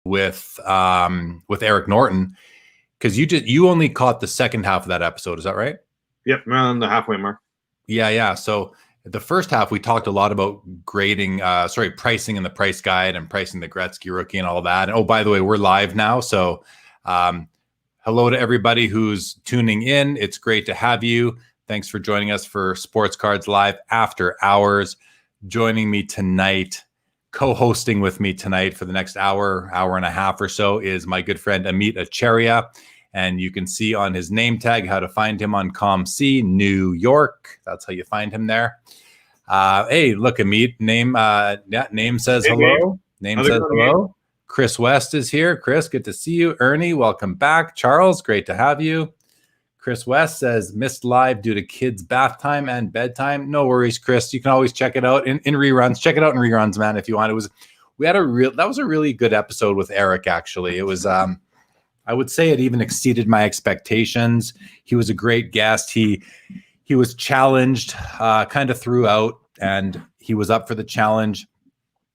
with Eric Norton, because you only caught the second half of that episode. Is that right? Yep, around the halfway mark. Yeah. So the first half, we talked a lot about pricing in the price guide and pricing the Gretzky rookie and all that. And oh, by the way, we're live now. So hello to everybody who's tuning in. It's great to have you. Thanks for joining us for Sports Cards Live After Hours. Joining me tonight, co-hosting with me tonight for the next hour and a half or so is my good friend Ameet Acharya. And you can see on his name tag how to find him on ComC, New York. That's how you find him there. Hey, look, Ameet, name says hello. Name says hello. Chris West is here. Chris, good to see you. Ernie, welcome back. Charles, great to have you. Chris West says, missed live due to kids' bath time and bedtime. No worries, Chris. You can always check it out in reruns. Check it out in reruns, man, if you want. That was a really good episode with Eric, actually. It was I would say it even exceeded my expectations. He was a great guest. He was challenged kind of throughout, and he was up for the challenge.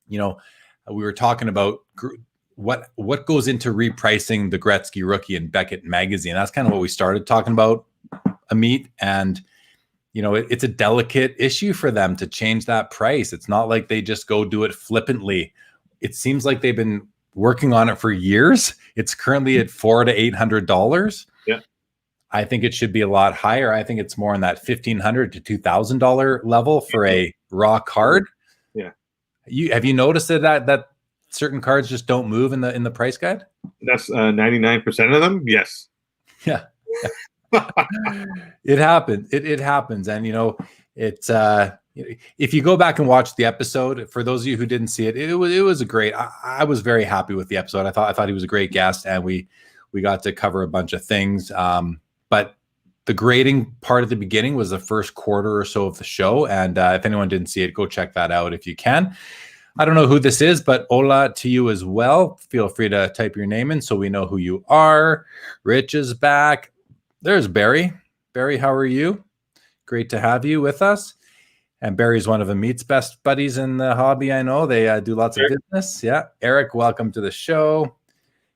You know, we were talking about what goes into repricing the Gretzky rookie in Beckett magazine. That's kind of what we started talking about, Ameet. And, you know, it's a delicate issue for them to change that price. It's not like they just go do it flippantly. It seems like they've been working on it for years. It's currently at $400 to $800. Yeah. I think it should be a lot higher. I think it's more in that $1,500 to $2,000 level for a raw card. Yeah. Have you noticed that certain cards just don't move in the price guide? That's 99% of them. Yes. Yeah. It happens. It happens. And, you know, it's if you go back and watch the episode, for those of you who didn't see it, it was a great, I was very happy with the episode. I thought he was a great guest, and we got to cover a bunch of things. But the grading part at the beginning was the first quarter or so of the show. And if anyone didn't see it, go check that out if you can. I don't know who this is, but hola to you as well. Feel free to type your name in so we know who you are. Rich is back. There's Barry. Barry, how are you? Great to have you with us. And Barry's one of Ameet's best buddies in the hobby. I know they do lots of business. Yeah. Eric, welcome to the show.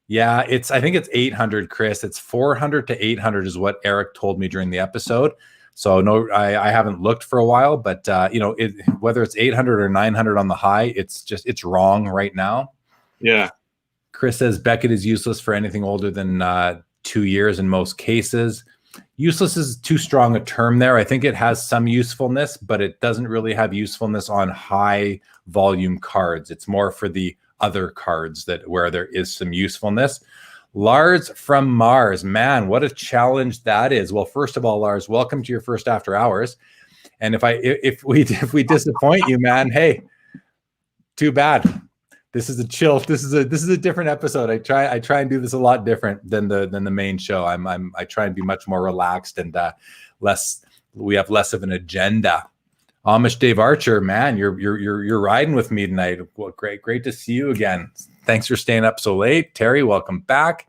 Yeah, I think it's 800, Chris. It's 400 to 800 is what Eric told me during the episode. So no, I haven't looked for a while, but you know, whether it's 800 or 900 on the high, it's wrong right now. Yeah. Chris says Beckett is useless for anything older than 2 years in most cases. Useless is too strong a term there. I think it has some usefulness, but it doesn't really have usefulness on high volume cards. It's more for the other cards where there is some usefulness. Lars from Mars, man, what a challenge that is. Well, first of all, Lars, welcome to your first After Hours. And if we disappoint you, man, hey, too bad. This is a chill. This is a different episode. I try and do this a lot different than the main show. I try and be much more relaxed and we have less of an agenda. Amish Dave Archer, man, you're riding with me tonight. Well, great to see you again. Thanks for staying up so late. Terry, welcome back.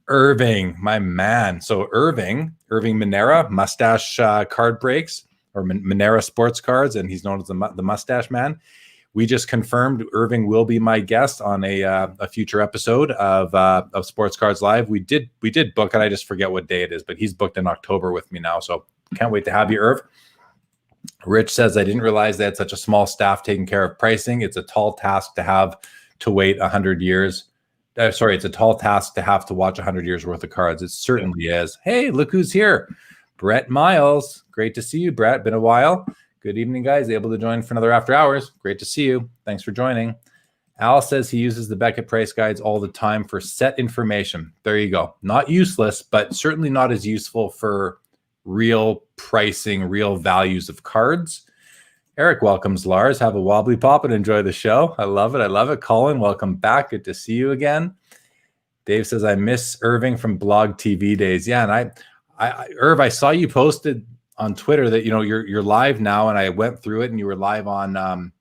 Irving, my man. So Irving Minera, mustache card breaks, or Minera sports cards, and he's known as the mustache man. We just confirmed Irving will be my guest on a future episode of Sports Cards Live. We did book it. I just forget what day it is, but he's booked in October with me now. So can't wait to have you, Irv. Rich says, I didn't realize they had such a small staff taking care of pricing. It's a tall task to have to wait 100 years. It's a tall task to have to watch 100 years worth of cards. It certainly is. Hey, look who's here. Brett Miles. Great to see you, Brett. Been a while. Good evening, guys. Able to join for another After Hours. Great to see you. Thanks for joining. Al says he uses the Beckett price guides all the time for set information. There you go. Not useless, but certainly not as useful for real pricing, real values of cards. Eric welcomes Lars. Have a wobbly pop and enjoy the show. I love it. Colin, welcome back. Good to see you again. Dave says, I miss Irving from Blog TV days. Yeah, and Irv, I saw you posted on Twitter that, you know, you're live now, and I went through it, and you were live on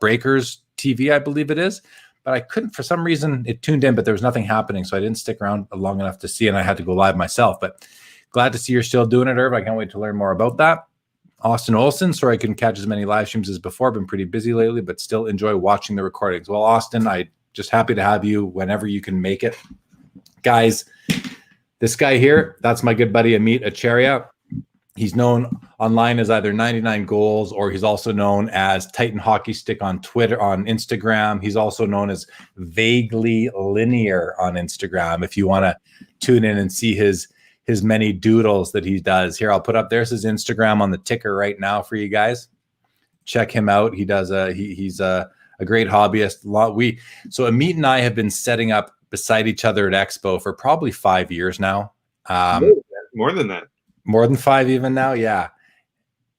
Breakers TV, I believe it is. But I couldn't, for some reason, it tuned in, but there was nothing happening, so I didn't stick around long enough to see, and I had to go live myself. But glad to see you're still doing it, Irv. I can't wait to learn more about that. Austin Olson, sorry I couldn't catch as many live streams as before. Been pretty busy lately, but still enjoy watching the recordings. Well, Austin, I just happy to have you whenever you can make it. Guys, this guy here, that's my good buddy Ameet Acharya. He's known online as either 99 Goals, or he's also known as Titan Hockey Stick on Twitter, on Instagram. He's also known as Vaguely Linear on Instagram. If you want to tune in and see his many doodles that he does. Here, I'll put up, there's his Instagram on the ticker right now for you guys. Check him out. He does he's a great hobbyist. So Ameet and I have been setting up beside each other at Expo for probably 5 years now. More than that. More than 5 even now, yeah.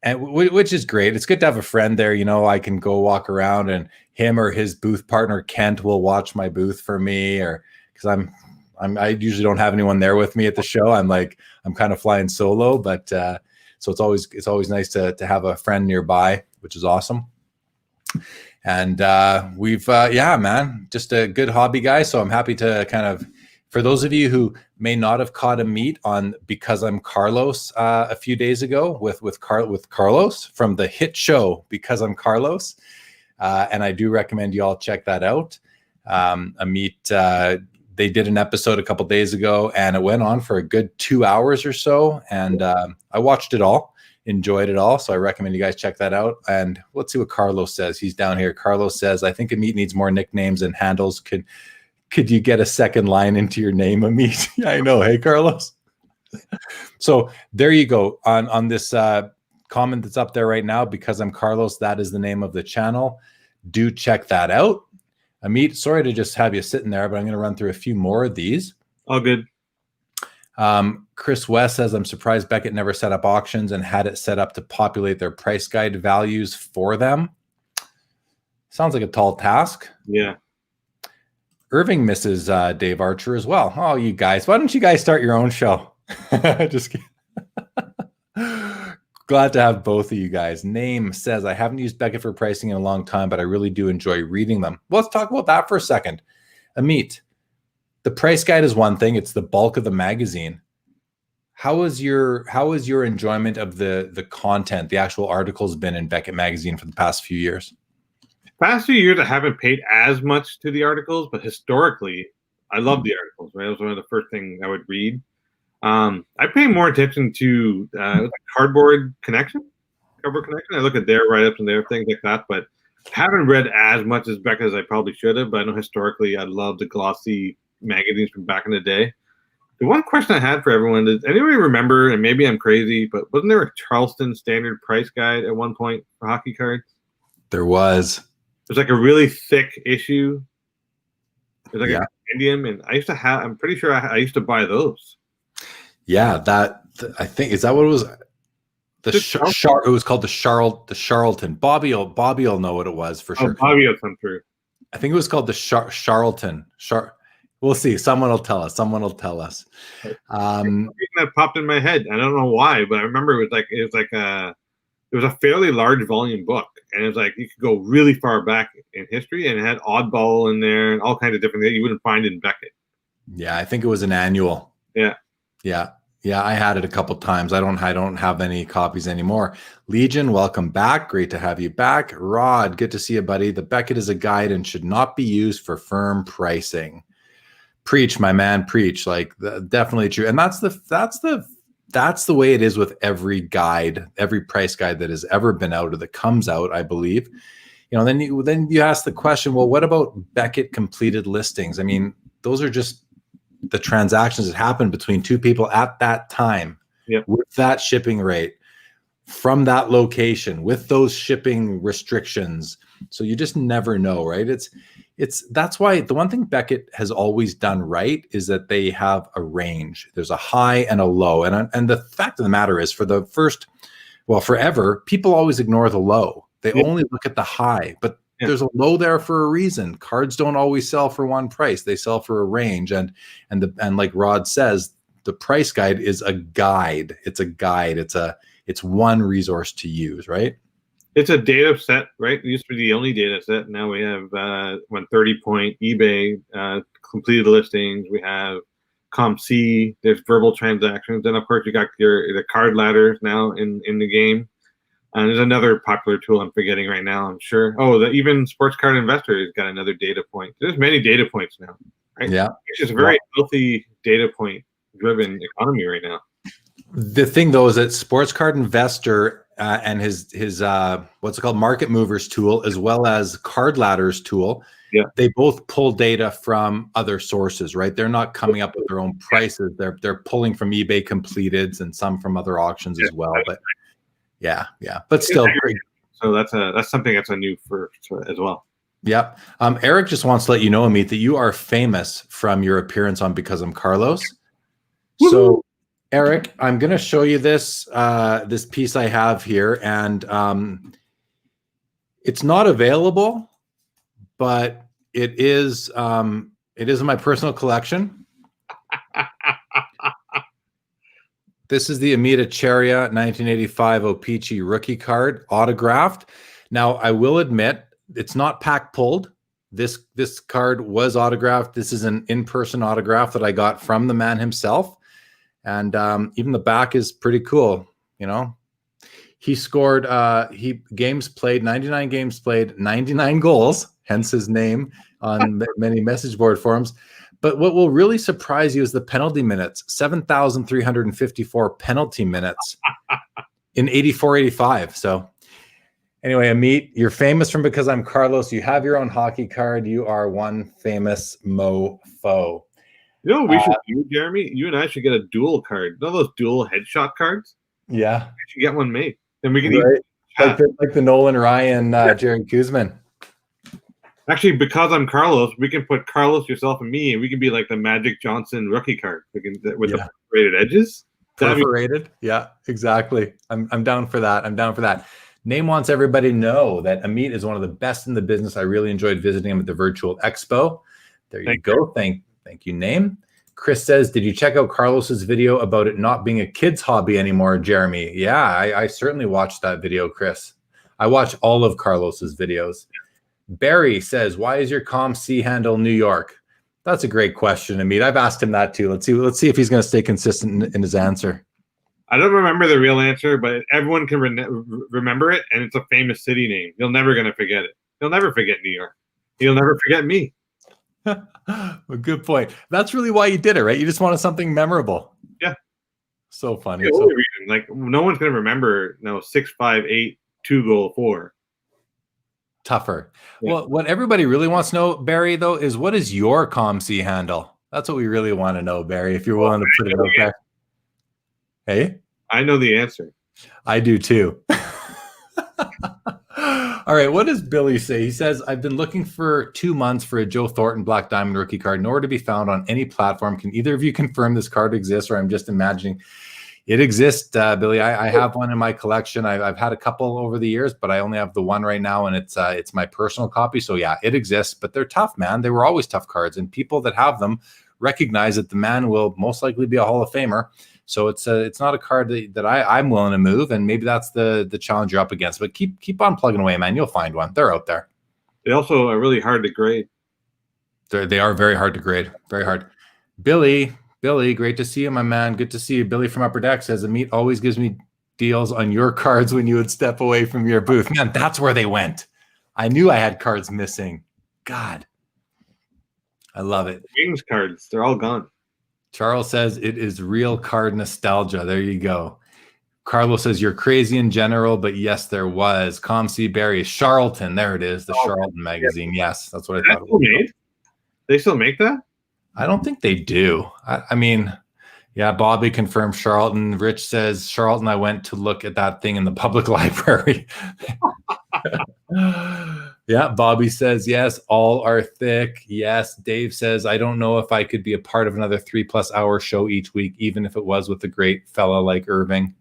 And which is great. It's good to have a friend there. You know, I can go walk around and him or his booth partner Kent will watch my booth for me, or because I usually don't have anyone there with me at the show. I'm kind of flying solo, but so it's always nice to have a friend nearby, which is awesome. And yeah, man, just a good hobby guy. So I'm happy to kind of, for those of you who may not have caught Ameet on Because I'm Carlos a few days ago with Carlos from the hit show Because I'm Carlos, and I do recommend you all check that out. Ameet, they did an episode a couple days ago, and it went on for a good 2 hours or so, and I watched it all, enjoyed it all, so I recommend you guys check that out. And let's see what Carlos says. He's down here. Carlos says, I think Ameet needs more nicknames and handles. Could you get a second line into your name, Ameet? Yeah, I know. Hey, Carlos. So there you go. On this comment that's up there right now, Because I'm Carlos, that is the name of the channel. Do check that out. Ameet, sorry to just have you sitting there, but I'm going to run through a few more of these. All good. Chris West says, I'm surprised Beckett never set up auctions and had it set up to populate their price guide values for them. Sounds like a tall task. Yeah. Irving misses Dave Archer as well. Oh, you guys, why don't you guys start your own show? Just kidding. Glad to have both of you guys. Name says, I haven't used Beckett for pricing in a long time, but I really do enjoy reading them. Well, let's talk about that for a second. Ameet, the price guide is one thing. It's the bulk of the magazine. How is your enjoyment of the content, the actual articles been in Beckett magazine for the past few years? Past few years, I haven't paid as much to the articles, but historically, I love the articles. Right, it was one of the first things I would read. I pay more attention to cardboard connection. I look at their write-ups and their things like that, but haven't read as much as Beckett as I probably should have. But I know historically, I love the glossy magazines from back in the day. The one question I had for everyone, does anybody remember, and maybe I'm crazy, but wasn't there a Charleston standard price guide at one point for hockey cards? There was. It was like a really thick issue. It was like a compendium, and I used to have. I'm pretty sure I used to buy those. Yeah, I think, is that what it was? It was called the Charlton. Bobby will know what it was for sure. Bobby will come through. I think it was called the Charlton. We'll see. Someone will tell us. That popped in my head. I don't know why, but I remember it was a fairly large volume book, and it was like you could go really far back in history, and it had Oddball in there and all kinds of different things you wouldn't find in Beckett. Yeah, I think it was an annual. Yeah. I had it a couple times. I don't have any copies anymore. Legion, welcome back. Great to have you back. Rod, good to see you, buddy. The Beckett is a guide and should not be used for firm pricing. Preach, my man, preach. Like, definitely true. And that's the way it is with every guide, every price guide that has ever been out or that comes out, I believe. You know, then you ask the question, well, what about Beckett completed listings? I mean, those are just the transactions that happened between two people at that time, with that shipping rate from that location with those shipping restrictions. So you just never know, right? That's why the one thing Beckett has always done right is that they have a range. There's a high and a low. And the fact of the matter is, forever, people always ignore the low. They only look at the high, but there's a low there for a reason. Cards don't always sell for one price. They sell for a range. And like Rod says, the price guide is a guide. It's a guide. It's one resource to use, right? It's a data set, right? It used to be the only data set. Now we have 30-point eBay completed listings. We have ComC. There's verbal transactions. Then, of course, you got the card ladders now in the game. And there's another popular tool I'm forgetting right now, I'm sure. Oh, even Sports Card Investor has got another data point. There's many data points now, right? Yeah. It's just a very healthy data point driven economy right now. The thing though is that Sports Card Investor and his what's it called, Market Movers tool, as well as Card Ladder's tool, they both pull data from other sources, right? They're not coming up with their own prices. They're pulling from eBay completeds and some from other auctions as well. But yeah, but still great. So that's something that's a new for as well. Yep. Eric just wants to let you know, Ameet, that you are famous from your appearance on Because I'm Carlos. Woo-hoo! So Eric, I'm going to show you this this piece I have here, and it's not available, but it is in my personal collection. This is the Ameet Acharya 1985 O-Pee-Chee rookie card, autographed. Now, I will admit, it's not pack pulled. This card was autographed. This is an in-person autograph that I got from the man himself. And even the back is pretty cool. You know, he scored, 99 games played, 99 goals, hence his name on many message board forums. But what will really surprise you is the penalty minutes, 7,354 penalty minutes in 84-85. So anyway, Ameet, you're famous from Because I'm Carlos. You have your own hockey card. You are one famous mofo. You know what we should do, Jeremy? You and I should get a dual card. You know those dual headshot cards? Yeah. We should get one made. Then we can like the Nolan Ryan, Jared Kuzman. Actually, Because I'm Carlos, we can put Carlos, yourself, and me, and we can be like the Magic Johnson rookie card. We can with the perforated edges. Perforated? Yeah, exactly. I'm down for that. I'm down for that. Name wants everybody to know that Ameet is one of the best in the business. I really enjoyed visiting him at the virtual expo. There you go. Thank you, Name. Chris says, did you check out Carlos's video about it not being a kid's hobby anymore, Jeremy? Yeah, I certainly watched that video, Chris. I watch all of Carlos's videos. Barry says, why is your ComC handle New York? That's a great question, Ameet. I've asked him that too. Let's see if he's going to stay consistent in his answer. I don't remember the real answer, but everyone can remember it, and it's a famous city name. You're never going to forget it. You'll never forget New York. You'll never forget me. Well, good point. That's really why you did it, right? You just wanted something memorable. Yeah. So funny. The only reason, like, no one's going to remember 6'5", 2 goal 4. Tougher. Yeah. Well, what everybody really wants to know, Barry, though, is what is your ComC handle? That's what we really want to know, Barry, if you're willing to put it out there. Hey? I know the answer. I do too. All right, what does Billy say? He says, I've been looking for 2 months for a Joe Thornton Black Diamond rookie card, nor to be found on any platform. Can either of you confirm this card exists, or I'm just imagining? It exists, Billy. I have one in my collection. I've had a couple over the years, but I only have the one right now, and it's my personal copy. So yeah, it exists, but they're tough, man. They were always tough cards, and people that have them recognize that the man will most likely be a Hall of Famer. So it's not a card that I'm willing to move, and maybe that's the challenge you're up against. But keep on plugging away, man. You'll find one. They're out there. They also are really hard to grade. They are very hard to grade. Very hard. Billy, great to see you, my man. Good to see you. Billy from Upper Deck says, Ameet always gives me deals on your cards when you would step away from your booth. Man, that's where they went. I knew I had cards missing. God. I love it. Wings cards, they're all gone. Charles says it is real card nostalgia. There you go. Carlos says you're crazy in general, but yes, there was. ComC Barry, Charlton. There it is, the Charlton magazine. Yes, that's what I thought. Made? They still make that? I don't think they do. I mean, yeah, Bobby confirmed Charlton. Rich says, Charlton, I went to look at that thing in the public library. Yeah, Bobby says, yes, all are thick. Yes, Dave says, I don't know if I could be a part of another 3+ hour show each week, even if it was with a great fella like Irving.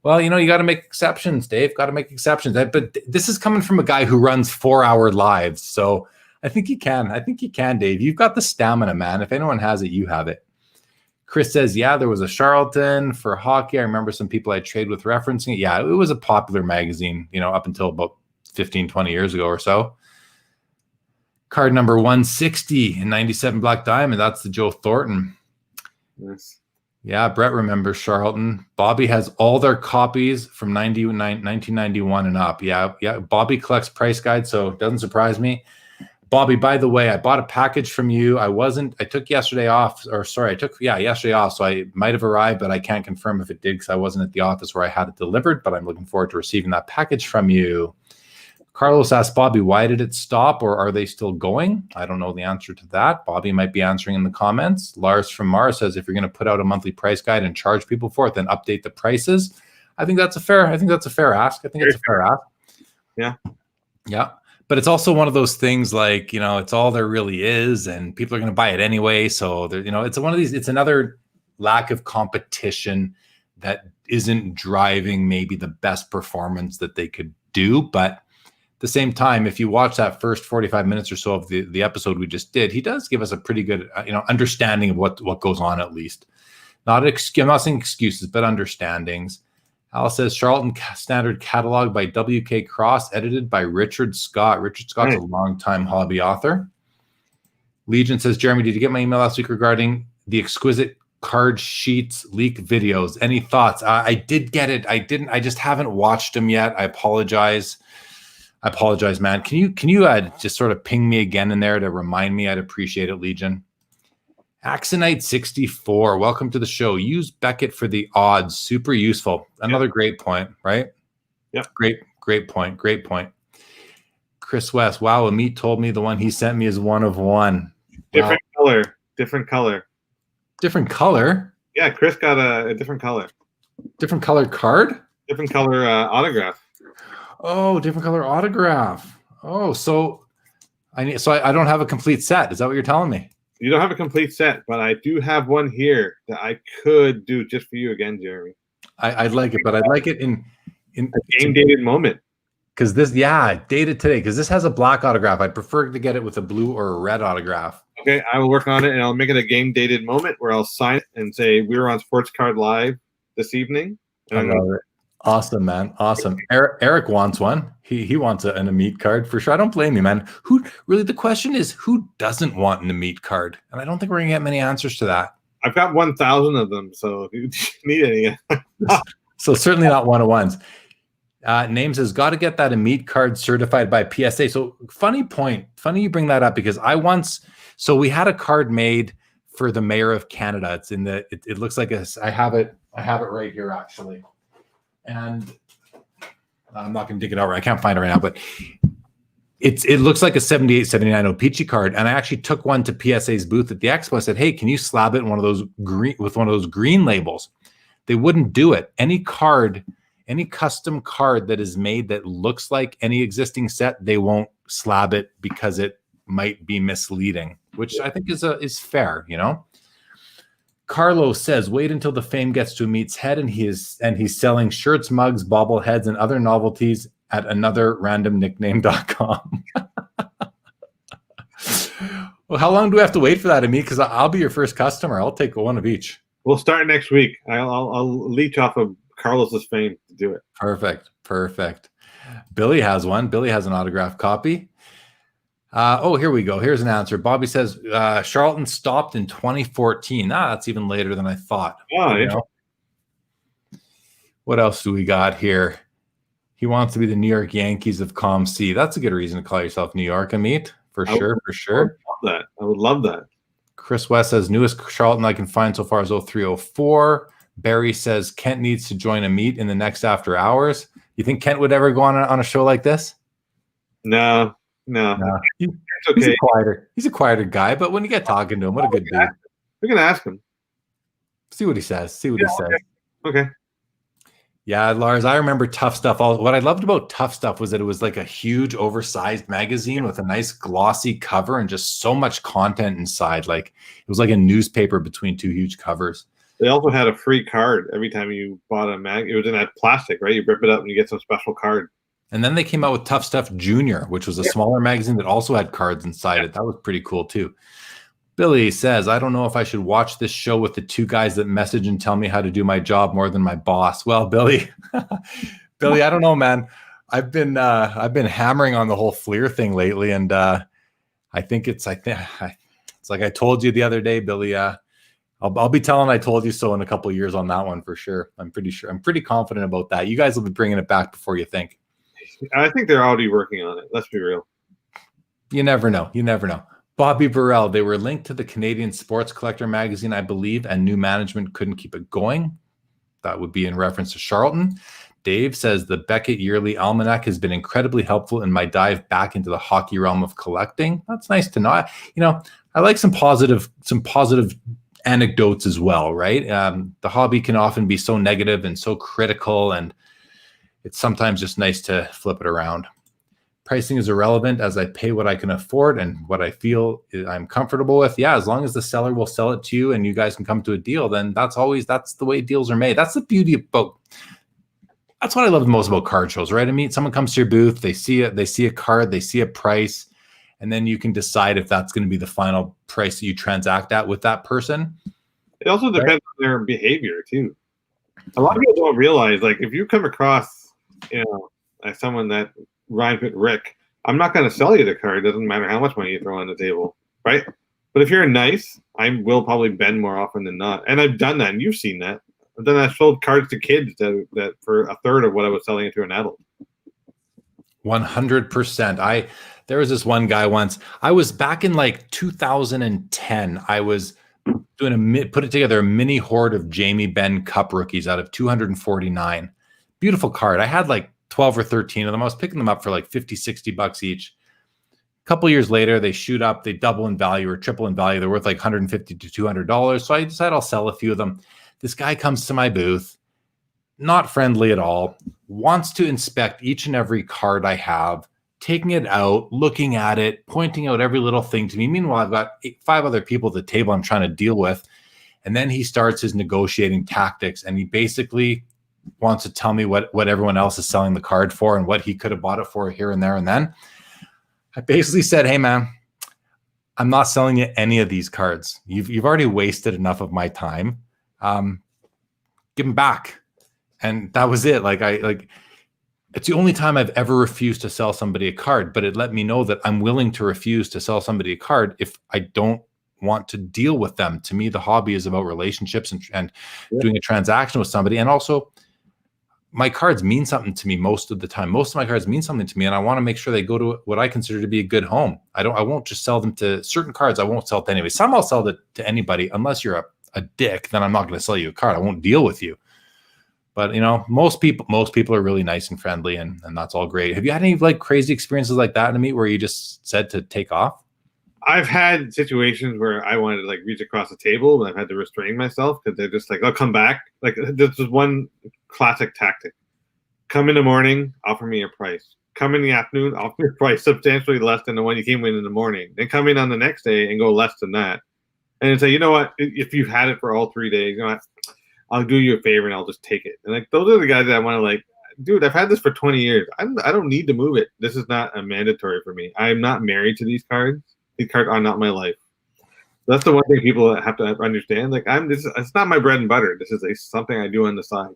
Well, you got to make exceptions, Dave. Got to make exceptions. But this is coming from a guy who runs 4-hour lives. So I think you can. I think you can, Dave. You've got the stamina, man. If anyone has it, you have it. Chris says, yeah, there was a Charlton for hockey. I remember some people I trade with referencing it. Yeah, it was a popular magazine, up until about 15, 20 years ago or so. Card number 160 in 97 Black Diamond. That's the Joe Thornton. Yes. Yeah, Brett remembers Charlton. Bobby has all their copies from 1991 and up. Yeah, yeah. Bobby collects price guides, so it doesn't surprise me. Bobby, by the way, I bought a package from you. I took yesterday off, or sorry, yesterday off. So I might have arrived, but I can't confirm if it did because I wasn't at the office where I had it delivered, but I'm looking forward to receiving that package from you. Carlos asked Bobby, why did it stop, or are they still going? I don't know the answer to that. Bobby might be answering in the comments. Lars from Mars says, if you're going to put out a monthly price guide and charge people for it, then update the prices. I think that's a fair ask. I think it's a fair ask. Yeah. Yeah. But it's also one of those things like, it's all there really is, and people are going to buy it anyway. So it's one of these, it's another lack of competition that isn't driving maybe the best performance that they could do. But at the same time, if you watch that first 45 minutes or so of the episode we just did, he does give us a pretty good, understanding of what goes on, at least. I'm not saying excuses, but understandings. Al says Charlton Standard Catalog by W.K. Cross, edited by Richard Scott. Richard Scott's a longtime hobby author. Legion says, Jeremy, did you get my email last week regarding the exquisite card sheets leak videos? Any thoughts? I did get it. I just haven't watched them yet. I apologize, man. Can you just sort of ping me again in there to remind me? I'd appreciate it, Legion. Axonite 64, welcome to the show. Use Beckett for the odds. Super useful. Another great point, right? Yeah. Great point. Chris West, wow, Ameet told me the one he sent me is one of one. Different color. Different color? Yeah, Chris got a different color. Different color card? Different color autograph. Oh, different color autograph. Oh, so I don't have a complete set. Is that what you're telling me? You don't have a complete set, but I do have one here that I could do just for you again, Jeremy. I'd like it, but I'd like it in a game dated moment. Because dated today. Because this has a black autograph. I'd prefer to get it with a blue or a red autograph. Okay, I will work on it, and I'll make it a game dated moment where I'll sign it and say we were on Sports Card Live this evening. I love it. Awesome, man. Awesome. Eric wants one. He wants an Ameet card for sure. I don't blame you, man. The question is, who doesn't want an Ameet card? And I don't think we're going to get many answers to that. I've got 1,000 of them, so if you need any. So certainly not one-of-ones. Name says, got to get that Ameet card certified by PSA. So funny point. Funny you bring that up, because we had a card made for the Mayor of Canada. It's in it looks like I have it right here, actually. And I'm not going to dig it out. I can't find it right now, but it looks like a 78, 79 O-Pee-Chee card. And I actually took one to PSA's booth at the expo. I said, hey, can you slab it in one of those green labels? They wouldn't do it. Any custom card that is made that looks like any existing set, they won't slab it because it might be misleading, which I think is fair, Carlos says, wait until the fame gets to Ameet's head, and he's selling shirts, mugs, bobbleheads, and other novelties at anotherrandomnickname.com. Well, how long do we have to wait for that, Ameet? Because I'll be your first customer. I'll take one of each. We'll start next week. I'll leech off of Carlos's fame to do it. Perfect. Billy has one. Billy has an autographed copy. Here we go. Here's an answer. Bobby says Charlton stopped in 2014. That's even later than I thought. Oh, What else do we got here? He wants to be the New York Yankees of ComC. That's a good reason to call yourself New York, Ameet. For sure. I would love that. Chris West says, newest Charlton I can find so far is 0304. Barry says, Kent needs to join Ameet in the next After Hours. You think Kent would ever go on a show like this? No. He's okay. He's a quieter guy, but when you get talking to him, what a good dude. We're gonna ask him. See what he says. Okay. Yeah, Lars, I remember Tough Stuff. What I loved about Tough Stuff was that it was like a huge, oversized magazine with a nice glossy cover and just so much content inside. Like it was like a newspaper between two huge covers. They also had a free card every time you bought a mag. It was in that plastic, right? You rip it up and you get some special card. And then they came out with Tough Stuff Junior, which was a smaller magazine that also had cards inside it. That was pretty cool too. Billy says, I don't know if I should watch this show with the two guys that message and tell me how to do my job more than my boss. Well, Billy, I don't know, man. I've been hammering on the whole Fleer thing lately, and I think it's like I told you the other day, Billy. I'll be telling I told you so in a couple of years on that one for sure. I'm pretty sure. I'm pretty confident about that. You guys will be bringing it back before you think. I think they're already working on it. Let's be real. You never know. You never know. Bobby Burrell, they were linked to the Canadian Sports Collector magazine, I believe, and new management couldn't keep it going. That would be in reference to Charlton. Dave says the Beckett Yearly Almanac has been incredibly helpful in my dive back into the hockey realm of collecting. That's nice to know. I like some positive anecdotes as well, right? The hobby can often be so negative and so critical, and it's sometimes just nice to flip it around. Pricing is irrelevant as I pay what I can afford and what I feel I'm comfortable with. Yeah, as long as the seller will sell it to you and you guys can come to a deal, then that's the way deals are made. That's the beauty about. That's what I love the most about card shows, right? I mean, someone comes to your booth, they see a card, they see a price, and then you can decide if that's going to be the final price that you transact at with that person. It also depends on their behavior too. A lot of people don't realize, like, if you come across, as someone that rhymes with Rick, I'm not going to sell you the card. It doesn't matter how much money you throw on the table, right? But if you're nice, I will probably bend more often than not. And I've done that, and you've seen that. But then I sold cards to kids that for a third of what I was selling it to an adult. 100%. There was this one guy once. I was back in like 2010. I was put it together a mini hoard of Jamie Benn Cup rookies out of 249. Beautiful card. I had like 12 or 13 of them. I was picking them up for like 50, 60 bucks each. A couple years later, they shoot up. They double in value or triple in value. They're worth like $150 to $200. So I decided I'll sell a few of them. This guy comes to my booth, not friendly at all, wants to inspect each and every card I have, taking it out, looking at it, pointing out every little thing to me. Meanwhile, I've got 5 other people at the table I'm trying to deal with. And then he starts his negotiating tactics, and he basically wants to tell me what everyone else is selling the card for and what he could have bought it for here and there and then. I basically said, hey, man, I'm not selling you any of these cards. You've already wasted enough of my time. Give them back. And that was it. It's the only time I've ever refused to sell somebody a card, but it let me know that I'm willing to refuse to sell somebody a card if I don't want to deal with them. To me, the hobby is about relationships and doing a transaction with somebody. And also, my cards mean something to me most of the time. Most of my cards mean something to me, and I want to make sure they go to what I consider to be a good home. I won't just sell them to certain cards. I won't sell to anybody. Some I'll sell to anybody. Unless you're a dick, then I'm not going to sell you a card. I won't deal with you. But most people are really nice and friendly, and that's all great. Have you had any like crazy experiences like that, Ameet, where you just said to take off? I've had situations where I wanted to like reach across the table, but I've had to restrain myself because they're just like, I'll come back. Like, this is one classic tactic. Come in the morning, offer me a price. Come in the afternoon, offer me a price substantially less than the one you came in the morning. Then come in on the next day and go less than that. And say, you know what? If you've had it for all 3 days, you know what? I'll do you a favor and I'll just take it. And like, those are the guys that I want to like, dude, I've had this for 20 years. I don't need to move it. This is not a mandatory for me. I'm not married to these cards. These cards are not my life. That's the one thing people have to understand. Like, it's not my bread and butter. This is something I do on the side,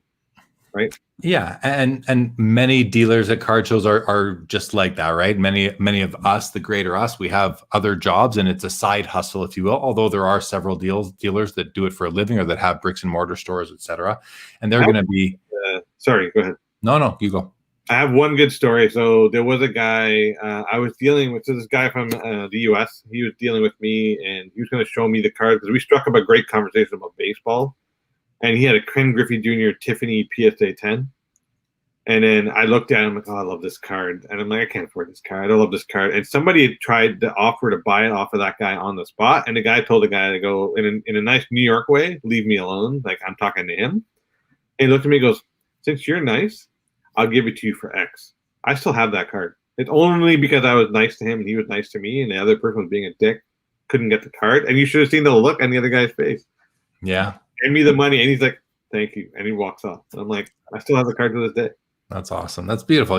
right? Yeah, and many dealers at card shows are just like that, right? Many of us, the greater us, we have other jobs, and it's a side hustle, if you will. Although there are several dealers that do it for a living or that have bricks and mortar stores, etc. And they're going to be. Sorry, go ahead. No, you go. I have one good story. So there was a guy I was dealing with. So this guy from the U.S. He was dealing with me, and he was going to show me the cards because we struck up a great conversation about baseball. And he had a Ken Griffey Jr. Tiffany PSA 10. And then I looked at him like, oh, I love this card. And I'm like, I can't afford this card. I love this card. And somebody had tried to offer to buy it off of that guy on the spot. And the guy told the guy to go in a nice New York way, leave me alone. Like, I'm talking to him. And he looked at me and goes, since you're nice, I'll give it to you for X. I still have that card. It's only because I was nice to him and he was nice to me, and the other person was being a dick, couldn't get the card. And you should have seen the look on the other guy's face. Yeah. Give me the money. And he's like, thank you. And he walks off. And I'm like, I still have the card to this day. That's awesome. That's beautiful.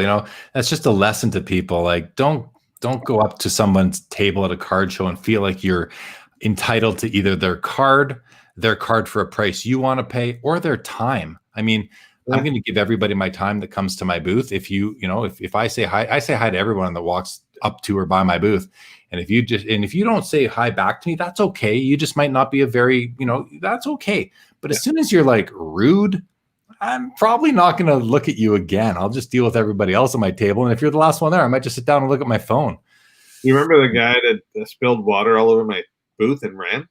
That's just a lesson to people. Like, don't go up to someone's table at a card show and feel like you're entitled to either their card for a price you want to pay, or their time. I mean, I'm going to give everybody my time that comes to my booth. If if I say hi, I say hi to everyone that walks up to or by my booth. And if you don't say hi back to me, that's okay. You just might not be a very, that's okay. But as soon as you're like rude, I'm probably not going to look at you again. I'll just deal with everybody else at my table. And if you're the last one there, I might just sit down and look at my phone. You remember the guy that spilled water all over my booth and ran?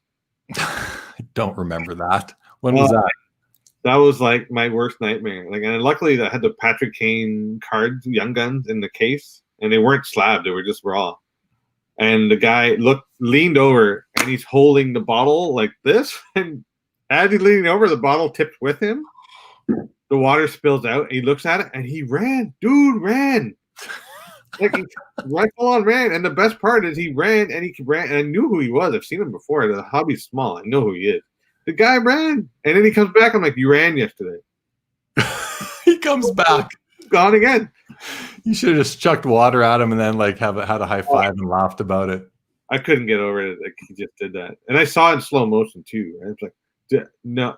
I don't remember that. When was that? That was like my worst nightmare. Like, and luckily I had the Patrick Kane cards, Young Guns, in the case, and they weren't slabbed; they were just raw. And the guy leaned over, and he's holding the bottle like this. And as he's leaning over, the bottle tipped with him. The water spills out. And he looks at it, and he ran. Dude ran. Like he full on ran. And the best part is he ran, and and I knew who he was. I've seen him before. The hobby's small. I know who he is. The guy ran, and then he comes back. I'm like, you ran yesterday. He comes back. Gone again. You should have just chucked water at him and then like had a high five and laughed about it. I couldn't get over it. Like, he just did that. And I saw it in slow motion too. And it's like, no,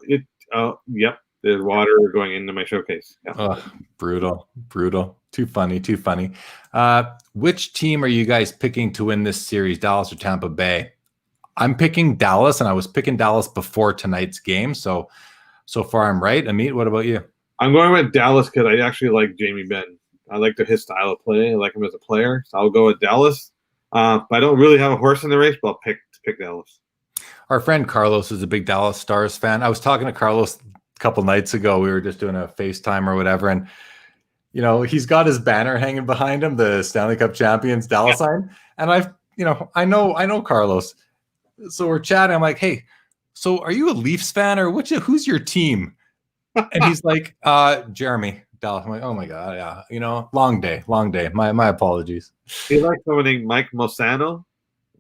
yep, there's water going into my showcase. Yeah. Oh, brutal. Too funny. Which team are you guys picking to win this series, Dallas or Tampa Bay? I'm picking Dallas, and I was picking Dallas before tonight's game. So far I'm right. Ameet, what about you? I'm going with Dallas because I actually like Jamie Benn. I like his style of play. I like him as a player. So I'll go with Dallas. But I don't really have a horse in the race, but I'll pick Dallas. Our friend Carlos is a big Dallas Stars fan. I was talking to Carlos a couple nights ago. We were just doing a FaceTime or whatever, and he's got his banner hanging behind him, the Stanley Cup champions Dallas sign. And I know Carlos. So we're chatting. I'm like, hey, so are you a Leafs fan or who's your team? And he's like, Jeremy, Dallas. I'm like, oh my God, yeah. Long day. My apologies. He likes someone named Mike Mosano.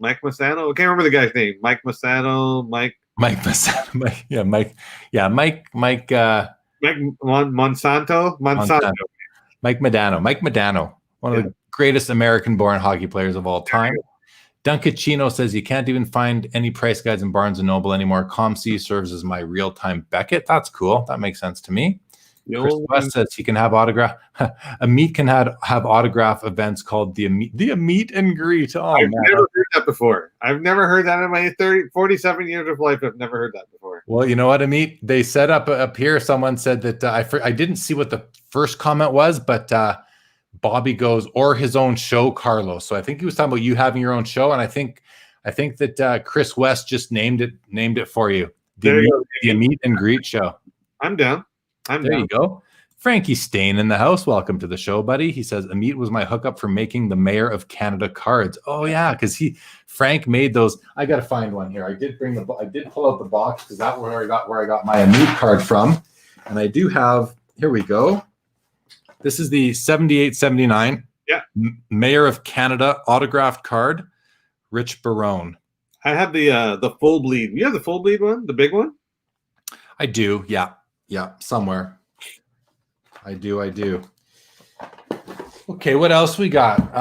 I can't remember the guy's name. Mike Mosano. Mike Mosano. Mike Monsanto. Mike Modano. One of the greatest American-born hockey players of all time. Dunkachino says you can't even find any price guides in Barnes & Noble anymore. ComC serves as my real-time Beckett. That's cool. That makes sense to me. Chris West says he can have autograph. Ameet can have autograph events called the Ameet and Greet. Oh, I've never heard that before. I've never heard that in my 47 years of life. I've never heard that before. Well, you know what, Ameet? They set up here. Someone said that I didn't see what the first comment was, but Bobby goes, or his own show, Carlos. So I think he was talking about you having your own show, and I think that Chris West just named it for you. The Ameet and Greet show. I'm down. There you go. Frankie Stain in the house. Welcome to the show, buddy. He says Ameet was my hookup for making the Mayor of Canada cards. Oh yeah, because Frank made those. I got to find one here. I did pull out the box because that's where I got my Ameet card from, and I do have. Here we go. This is the 78-79 Mayor of Canada autographed card, Rich Barone. I have the full bleed. You have the full bleed one, the big one? I do. Yeah, somewhere. I do. Okay, what else we got?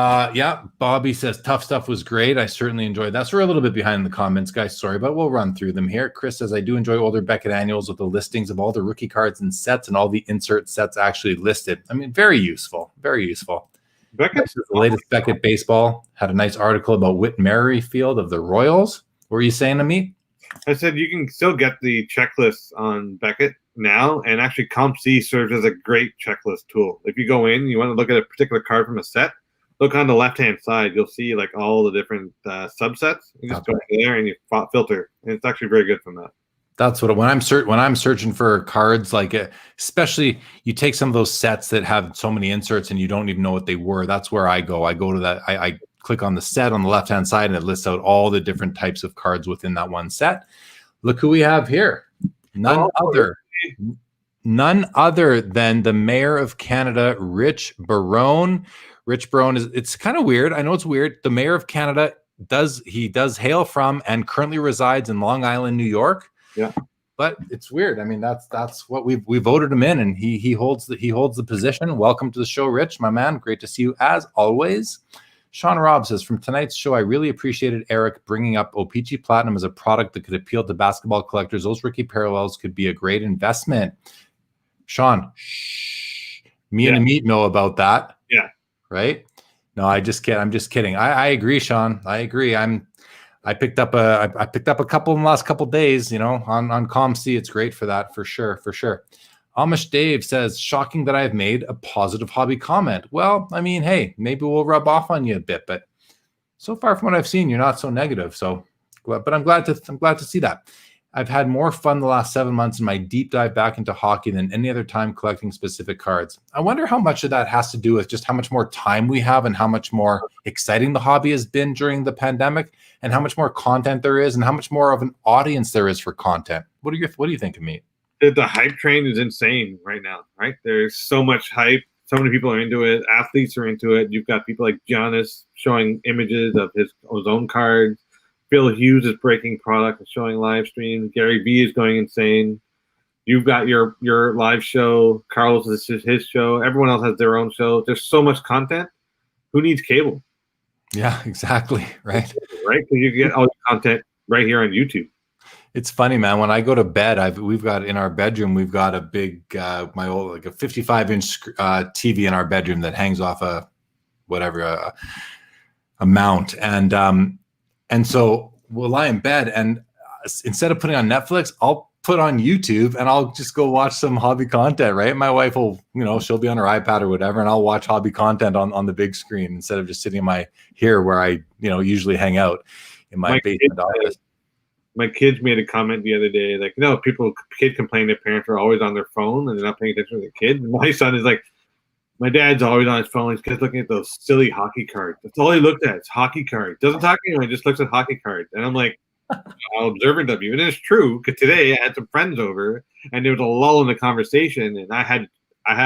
Bobby says tough stuff was great. I certainly enjoyed that. So we're a little bit behind in the comments, guys. Sorry, but we'll run through them here. Chris says I do enjoy older Beckett annuals with the listings of all the rookie cards and sets and all the insert sets actually listed. I mean, very useful. Very useful. Beckett, the latest Beckett baseball had a nice article about Whit Merrifield of the Royals. What were you saying to me? I said you can still get the checklists on Beckett now, and actually ComC serves as a great checklist tool. If you go in, you want to look at a particular card from a set, look on the left-hand side. You'll see like all the different subsets. You just go there and you filter, and it's actually very good from that. That's what when I'm searching for cards, like especially you take some of those sets that have so many inserts and you don't even know what they were. That's where I go. I go to that. I click on the set on the left-hand side and it lists out all the different types of cards within that one set. Look who we have here. None other than the Mayor of Canada, Rich Barone. Rich Barone it's kind of weird. I know it's weird. The Mayor of Canada does hail from and currently resides in Long Island, New York. Yeah. But it's weird. I mean, that's what we voted him in, and he holds the position. Welcome to the show, Rich, my man. Great to see you as always. Sean Robb says, from tonight's show, I really appreciated Eric bringing up O-Pee-Chee Platinum as a product that could appeal to basketball collectors. Those rookie parallels could be a great investment. Sean, shh. Me and Yeah. Ameet know about that. Yeah. Right? No, I'm just kidding. I agree, Sean. I agree. I picked up a couple in the last couple days, on ComC. It's great for that, for sure, for sure. Amish Dave says, shocking that I've made a positive hobby comment. Well, I mean, hey, maybe we'll rub off on you a bit, but so far from what I've seen, you're not so negative. So, but I'm glad to see that. I've had more fun the last 7 months in my deep dive back into hockey than any other time collecting specific cards. I wonder how much of that has to do with just how much more time we have and how much more exciting the hobby has been during the pandemic, and how much more content there is and how much more of an audience there is for content. What do you think of me? The hype train is insane right now, right? There's so much hype. So many people are into it. Athletes are into it. You've got people like Giannis showing images of his own cards. Phil Hughes is breaking product and showing live streams. Gary Vee is going insane. You've got your live show. Carlos is his show. Everyone else has their own show. There's so much content. Who needs cable? Yeah, exactly. Right. Right? Because you get all the content right here on YouTube. It's funny, man. When I go to bed, we've got in our bedroom, we've got a big, a 55-inch TV in our bedroom that hangs off a mount, and so we'll lie in bed, and instead of putting on Netflix, I'll put on YouTube and I'll just go watch some hobby content. Right? My wife will, she'll be on her iPad or whatever, and I'll watch hobby content on the big screen instead of just sitting here where I, usually hang out in my basement office. My kids made a comment the other day, like, kids complain their parents are always on their phone and they're not paying attention to the kids. My son is like, my dad's always on his phone. He's just looking at those silly hockey cards. That's all he looked at. It's hockey cards. Doesn't talk to anyone. Just looks at hockey cards. And I'm like, I'm observant of you. And it's true, because today I had some friends over and there was a lull in the conversation, and I have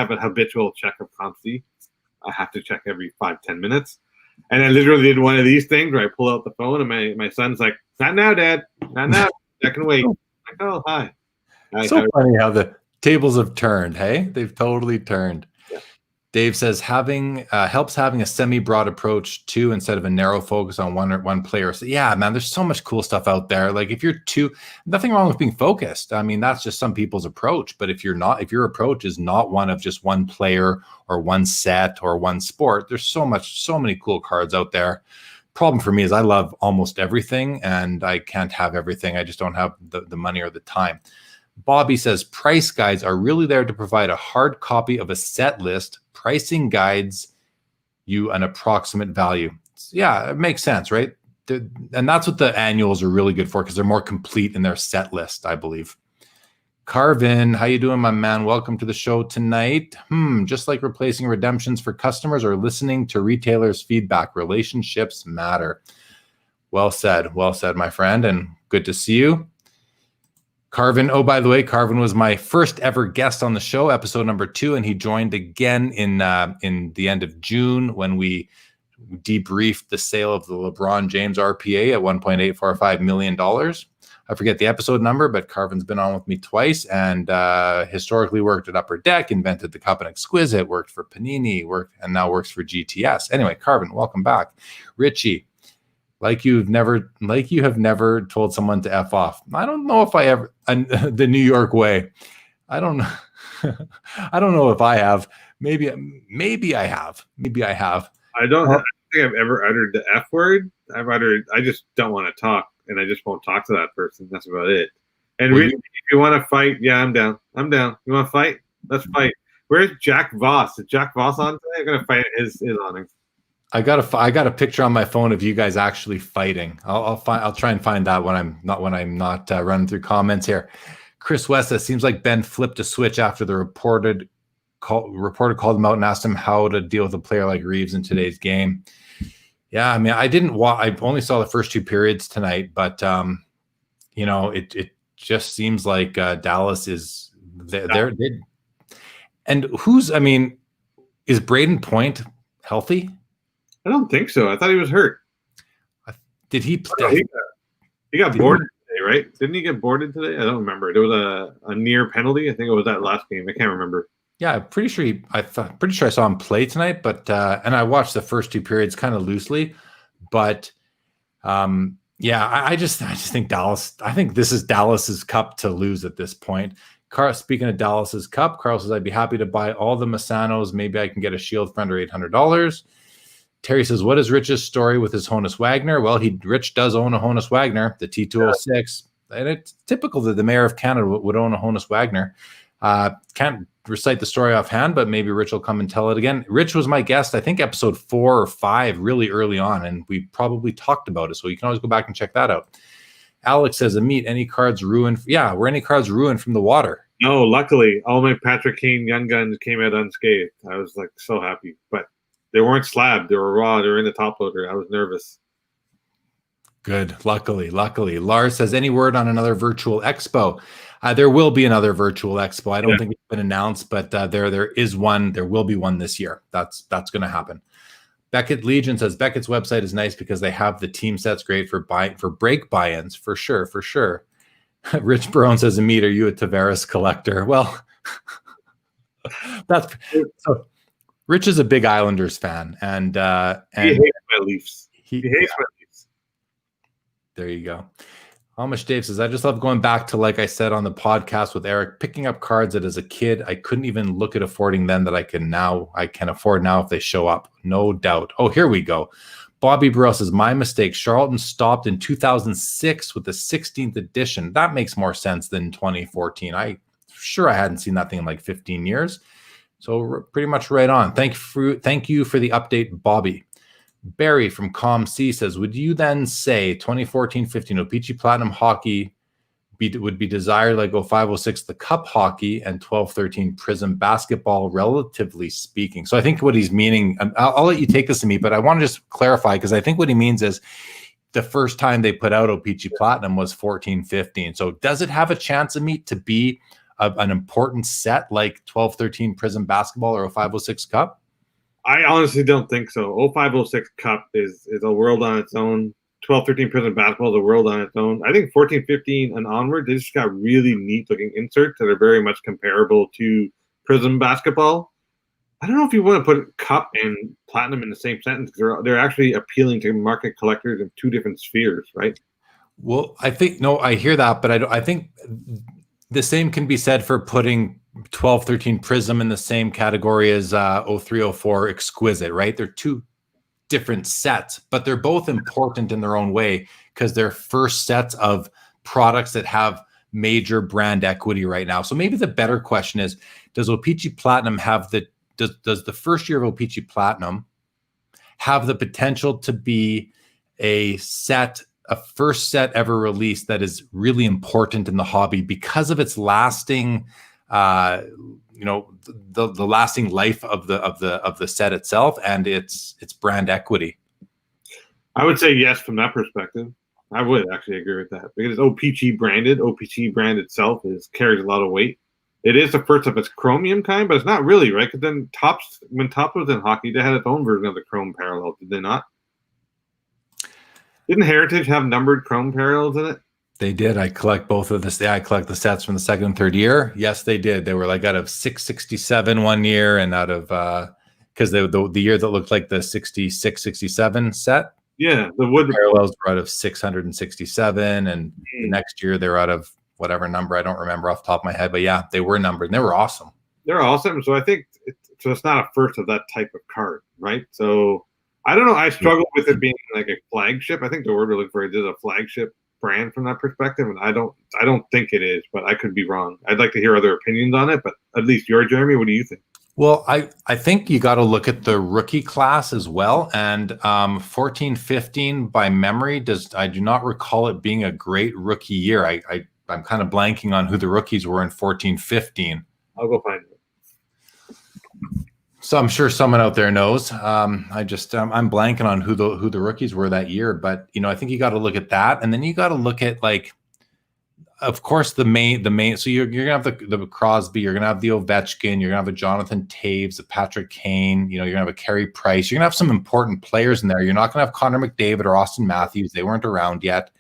a habitual check of ComC. I have to check every 5-10 minutes. And I literally did one of these things where I pull out the phone and my son's like, not now, Dad. Not now. I can wait. I'm like, oh, hi. So funny how the tables have turned, hey? They've totally turned. Yeah. Dave says helps having a semi-broad approach too, instead of a narrow focus on one player. So yeah, man, there's so much cool stuff out there. Like if you're nothing wrong with being focused. I mean, that's just some people's approach. But if your approach is not one of just one player or one set or one sport, there's so many cool cards out there. Problem for me is I love almost everything, and I can't have everything. I just don't have the money or the time. Bobby says price guides are really there to provide a hard copy of a set list. Pricing guides you an approximate value. Yeah, it makes sense, right? And that's what the annuals are really good for, because they're more complete in their set list, I believe. Carvin, how you doing, my man? Welcome to the show tonight. Just like replacing redemptions for customers or listening to retailers' feedback, relationships matter. Well said, my friend, and good to see you. Carvin, oh, by the way, Carvin was my first ever guest on the show, episode number 2, and he joined again in the end of June when we debriefed the sale of the LeBron James RPA at $1.845 million. I forget the episode number, but Carvin's been on with me twice, and historically worked at Upper Deck, invented the Cup and Exquisite, worked for Panini, and now works for GTS. Anyway, Carvin, welcome back. Richie, like you have never told someone to F off. I don't know if I ever, the New York way. I don't know. I don't know if I have. Maybe I have. I don't think I've ever uttered the F word. I just don't want to talk, and I just won't talk to that person. That's about it. And really, if you want to fight, yeah, I'm down. You want to fight? Let's fight. Where's Jack Voss? Is Jack Voss on today? I'm gonna fight his honor. I got a picture on my phone of you guys actually fighting. I'll try and find that when I'm not running through comments here. Chris West says, seems like Ben flipped a switch after the reporter called him out and asked him how to deal with a player like Reeves in today's game. Yeah, I mean, I only saw the first 2 periods tonight, but it just seems like Dallas is there. And is Braden Point healthy? I don't think so. I thought he was hurt. Did he? He got boarded today, right? Didn't he get boarded today? I don't remember. There was a near penalty. I think it was that last game. I can't remember. Yeah, I'm pretty sure I saw him play tonight. But and I watched the first 2 periods kind of loosely. But I just think Dallas. I think this is Dallas's cup to lose at this point. Carl, speaking of Dallas's Cup, Carl says, I'd be happy to buy all the Masanos. Maybe I can get a Shield for under $800. Terry says, what is Rich's story with his Honus Wagner? Well, Rich does own a Honus Wagner, the T206. And it's typical that the mayor of Canada would own a Honus Wagner. Can't recite the story offhand, but maybe Rich will come and tell it again. Rich was my guest, I think episode 4 or 5, really early on, and we probably talked about it. So you can always go back and check that out. Alex says, Ameet, any cards ruined? Yeah, were any cards ruined from the water? No, luckily, all my Patrick Kane Young Guns came out unscathed. I was like so happy, but they weren't slabbed. They were raw. They were in the top loader. I was nervous. Good. Luckily. Lars says, any word on another virtual expo? There will be another virtual expo. I don't think it's been announced, but there is one. There will be one this year. That's going to happen. Beckett Legion says, Beckett's website is nice because they have the team sets great for break buy-ins. For sure. Rich Brown says, Ameet, are you a Tavares collector? Well, that's so. Rich is a big Islanders fan, and he hates my Leafs. He hates my Leafs. There you go. Amish Dave says, I just love going back to, like I said on the podcast with Eric, picking up cards that as a kid I couldn't even look at affording then that I can afford now if they show up. No doubt. Oh, here we go. Bobby Burrell says, my mistake. Charlton stopped in 2006 with the 16th edition. That makes more sense than 2014. I hadn't seen that thing in like 15 years. So pretty much right on. Thank you for the update, Bobby. Barry from ComC says, would you then say 2014-15 O-Pee-Chee Platinum hockey would be desired like 05-06 the Cup hockey and 12-13 Prism basketball, relatively speaking? So I think what he's meaning, I'll let you take this to me, but I want to just clarify, because I think what he means is the first time they put out O-Pee-Chee Platinum was 14-15. So does it have a chance, Ameet, to be an important set like 12-13 Prism basketball or 05-06 Cup? I honestly don't think so. 05-06 Cup is a world on its own. 12-13 Prism basketball is a world on its own. I think 14-15 and onward, they just got really neat looking inserts that are very much comparable to Prism basketball. I don't know if you want to put Cup and Platinum in the same sentence. They're actually appealing to market collectors in two different spheres, right? Well, I hear that, but I think the same can be said for putting 12-13 Prism in the same category as 03-04 Exquisite, right? They're two different sets, but they're both important in their own way because they're first sets of products that have major brand equity right now. So maybe the better question is, does O-Pee-Chee Platinum does the first year of O-Pee-Chee Platinum have the potential to be a first set ever released that is really important in the hobby because of its lasting the lasting life of the set itself and its brand equity? I would say yes from that perspective. I would actually agree with that because O-Pee-Chee branded. O-Pee-Chee brand itself carries a lot of weight. It is the first of its chromium kind, but it's not really, right? Because then when Topps was in hockey, they had its own version of the chrome parallel, did they not? Didn't Heritage have numbered chrome parallels in it? They did. I collect both of this. I collect the sets from the second and third year. Yes, they did. They were like out of 667 one year and out of because the year that looked like the 66, 67 set. Yeah, the wood parallels were out of 667, and the next year they're out of whatever number. I don't remember off the top of my head, but yeah, they were numbered and they were awesome. They're awesome. So I think it's not a first of that type of card, right? So I don't know. I struggle with it being like a flagship. I think the word we're looking for is a flagship brand from that perspective, and I don't think it is, but I could be wrong. I'd like to hear other opinions on it, but at least Jeremy, what do you think? Well, I think you got to look at the rookie class as well, and 14-15 by memory I do not recall it being a great rookie year. I'm kind of blanking on who the rookies were in 14-15. I'll go find it. So I'm sure someone out there knows. I'm blanking on who the rookies were that year, but I think you got to look at that, and then you got to look at, like, of course, the main. So you're gonna have the Crosby, you're gonna have the Ovechkin, you're gonna have a Jonathan Taves, a Patrick Kane. You're gonna have a Carey Price. You're gonna have some important players in there. You're not gonna have Connor McDavid or Austin Matthews. They weren't around yet.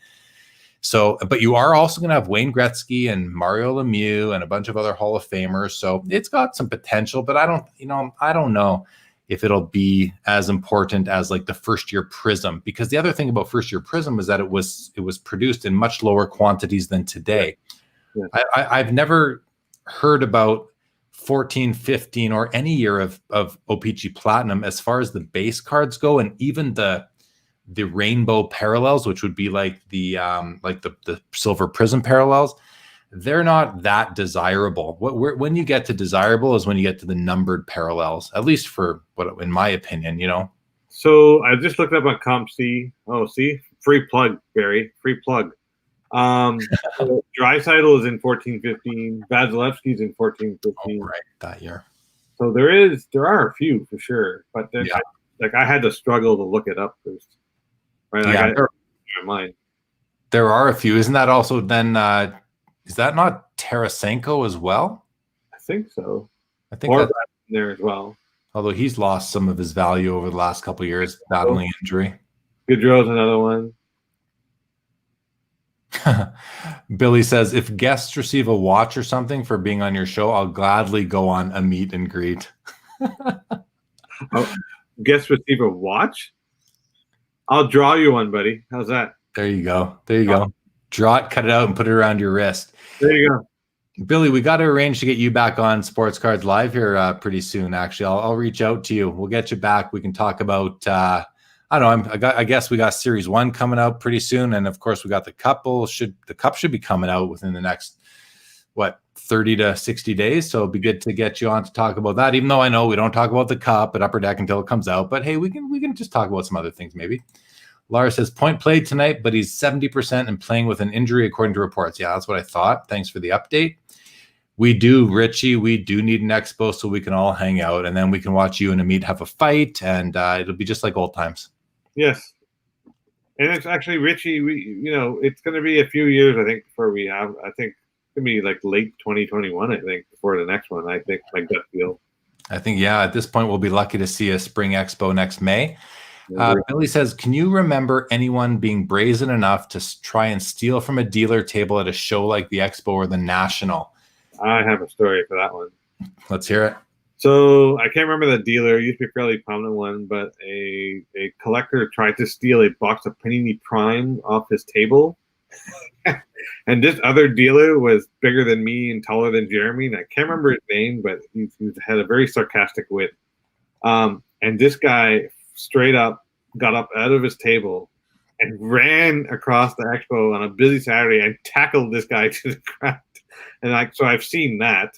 So, but you are also going to have Wayne Gretzky and Mario Lemieux and a bunch of other Hall of Famers. So it's got some potential, but I don't know if it'll be as important as like the first year Prism, because the other thing about first year Prism is that it was produced in much lower quantities than today. Yeah. I've never heard about 14, 15, or any year of OPC Platinum as far as the base cards go, and even the rainbow parallels, which would be like the silver prism parallels, they're not that desirable. When you get to desirable is when you get to the numbered parallels, at least for what, in my opinion, you know. So I just looked up on CompC. Oh, see, free plug, Barry, free plug. So Draisaitl is in 14-15. Vasilevsky's in 14-15. Oh, right, that year. So there are a few for sure, but then I had to struggle to look it up first. Right? Yeah, in my mind. There are a few. Isn't that also then? Is that not Tarasenko as well? I think so. I think that's in there as well. Although he's lost some of his value over the last couple of years, battling injury. Gaudreau's another one. Billy says, if guests receive a watch or something for being on your show, I'll gladly go on a meet and greet. Guests receive a watch? I'll draw you one, buddy. How's that? There you go. Draw it, cut it out, and put it around your wrist. There you go. Billy, we got to arrange to get you back on Sports Cards Live here pretty soon. Actually, I'll reach out to you. We'll get you back. We can talk about I don't know. I guess we got Series 1 coming out pretty soon, and of course we got the Cup. The Cup should be coming out within the next 30 to 60 days. So it'd be good to get you on to talk about that. Even though I know we don't talk about the Cup at Upper Deck until it comes out, but hey, we can just talk about some other things maybe. Laura says, point played tonight, but he's 70% and playing with an injury, according to reports. Yeah, that's what I thought. Thanks for the update. We do, Richie. We do need an expo so we can all hang out, and then we can watch you and Ameet have a fight, and it'll be just like old times. Yes. And it's actually, Richie, it's going to be a few years, I think, before we have, I think it's going to be like late 2021, I think, before the next one, I think, my gut feel. I think, yeah, at this point, we'll be lucky to see a spring expo next May. Billy says, can you remember anyone being brazen enough to try and steal from a dealer table at a show like the Expo or the National? I have a story for that one. Let's hear it. So I can't remember the dealer. It used to be a fairly prominent one, but a collector tried to steal a box of Panini Prime off his table. And this other dealer was bigger than me and taller than Jeremy. And I can't remember his name, but he had a very sarcastic wit. And this guy straight up got up out of his table and ran across the expo on a busy Saturday and tackled this guy to the ground. And so I've seen that.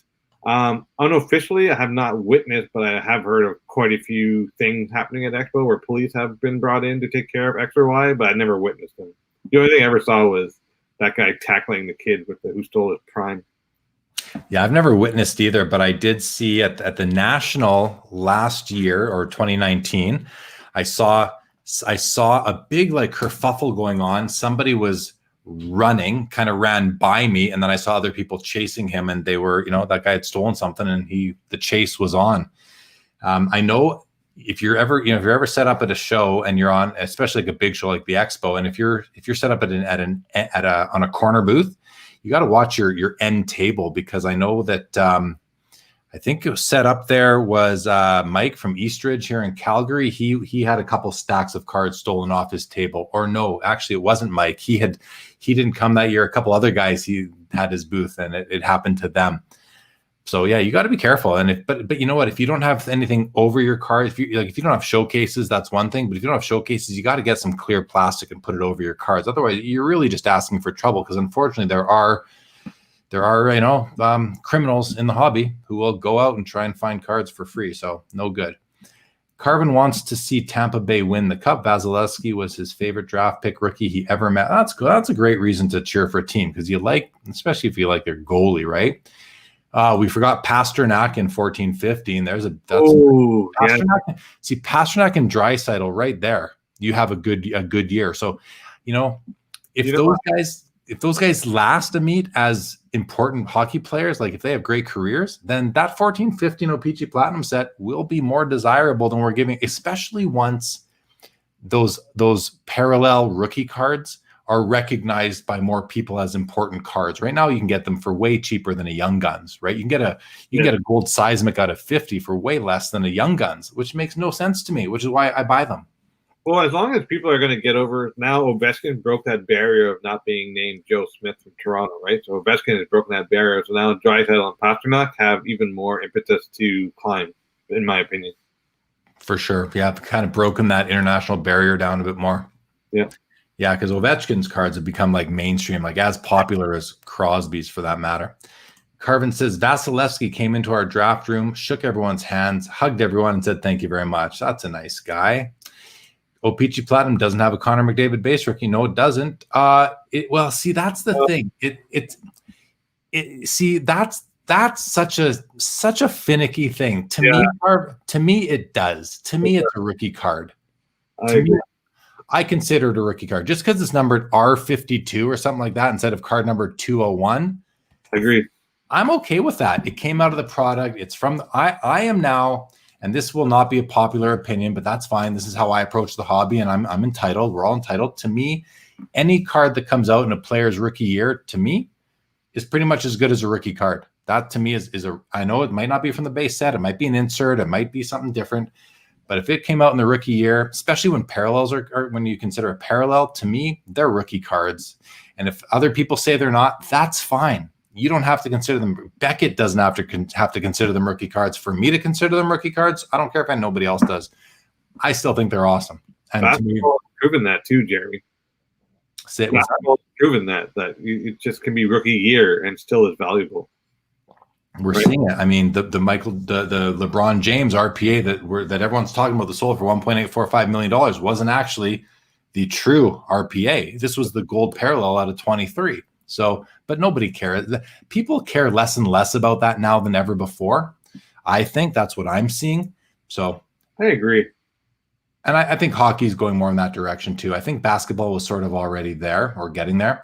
Unofficially, I have not witnessed, but I have heard of quite a few things happening at Expo where police have been brought in to take care of X or Y, but I never witnessed them. The only thing I ever saw was that guy tackling the kid who stole his Prime. Yeah, I've never witnessed either, but I did see at the National last year or 2019, I saw a big kerfuffle going on. Somebody was running, kind of ran by me, and then I saw other people chasing him, and they were, that guy had stolen something, and the chase was on. I know if you're ever set up at a show and you're on, especially like a big show like the Expo, and if you're set up on a corner booth, you got to watch your end table, because I know that I think it was set up there was Mike from Eastridge here in Calgary. He had a couple stacks of cards stolen off his table. Or no, actually it wasn't Mike. He didn't come that year. A couple other guys, he had his booth, and it happened to them. So yeah, you got to be careful. And but you know what? If you don't have anything over your card, if you don't have showcases, that's one thing. But if you don't have showcases, you got to get some clear plastic and put it over your cards. Otherwise, you're really just asking for trouble, because unfortunately there are criminals in the hobby who will go out and try and find cards for free. So no good. Carvin wants to see Tampa Bay win the Cup. Vasilevsky was his favorite draft pick rookie he ever met. That's good. That's a great reason to cheer for a team, because especially if you like their goalie, right? We forgot Pasternak in 14-15. Pasternak. See, Pasternak and Draisaitl right there. You have a good year. So, if those guys last a meet as important hockey players, like if they have great careers, then that 14-15 OPC Platinum set will be more desirable than we're giving, especially once those parallel rookie cards are recognized by more people as important cards. Right now, you can get them for way cheaper than a Young Guns, right? You can get a gold seismic out of 50 for way less than a Young Guns, which makes no sense to me, which is why I buy them. Well, as long as people are going to get over now, Ovechkin broke that barrier of not being named Joe Smith from Toronto, right? So Ovechkin has broken that barrier. So now Draisaitl and Pastrnak have even more impetus to climb, in my opinion. For sure. Yeah, kind of broken that international barrier down a bit more. Yeah. Yeah, because Ovechkin's cards have become like mainstream, like as popular as Crosby's for that matter. Carvin says Vasilevsky came into our draft room, shook everyone's hands, hugged everyone, and said, "Thank you very much." That's a nice guy. O-Pee-Chee Platinum doesn't have a Connor McDavid base rookie. No, it doesn't. Well, see, that's the thing. That's such a finicky thing. To me, it does. To me, it's a rookie card. I consider it a rookie card just because it's numbered R52 or something like that instead of card number 201. Agreed. I'm okay with that. It came out of the product. It's from I am now, and this will not be a popular opinion, but that's fine. This is how I approach the hobby, and I'm entitled. We're all entitled. To me, any card that comes out in a player's rookie year, to me, is pretty much as good as a rookie card. That to me is I know it might not be from the base set. It might be an insert. It might be something different. But if it came out in the rookie year, especially when parallels are when you consider a parallel, to me, they're rookie cards. And if other people say they're not, that's fine. You don't have to consider them. Beckett doesn't have to consider them rookie cards. For me to consider them rookie cards, I don't care if nobody else does. I still think they're awesome. And basketball has proven that too, Jeremy. Basketball has proven that it just can be rookie year and still is valuable. We're seeing it. I mean, the LeBron James RPA that everyone's talking about, the sold for $1.845 million, wasn't actually the true RPA. This was the gold parallel out of 23. So, but nobody cares. People care less and less about that now than ever before. I think that's what I'm seeing. So I agree. And I think hockey's going more in that direction too. I think basketball was sort of already there or getting there.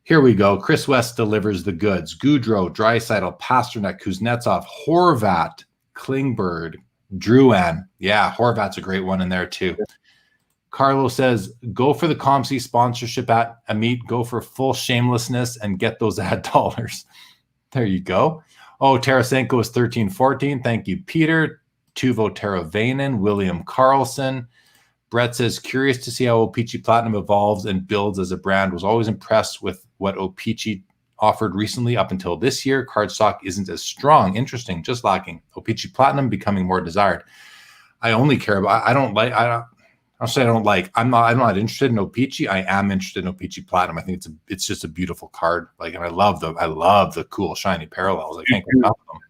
Here we go. Chris West delivers the goods. Goudreau, Draisaitl, Pastrnak, Kuznetsov, Horvat, Klingberg, Drouin. Yeah, Horvat's a great one in there too. Carlo says, go for the ComC sponsorship at Ameet. Go for full shamelessness and get those ad dollars. There you go. Oh, Tarasenko is 13-14. Thank you, Peter. Tuvo Teravainen, William Carlson. Brett says, curious to see how O-Pee-Chee Platinum evolves and builds as a brand. Was always impressed with what O-Pee-Chee offered recently up until this year. Card stock isn't as strong. Interesting, just lacking. O-Pee-Chee Platinum becoming more desired. I only care about, I'm not interested in O-Pee-Chee. I am interested in O-Pee-Chee Platinum. I think it's just a beautiful card. Like, and I love the cool shiny parallels. I can't get enough of them.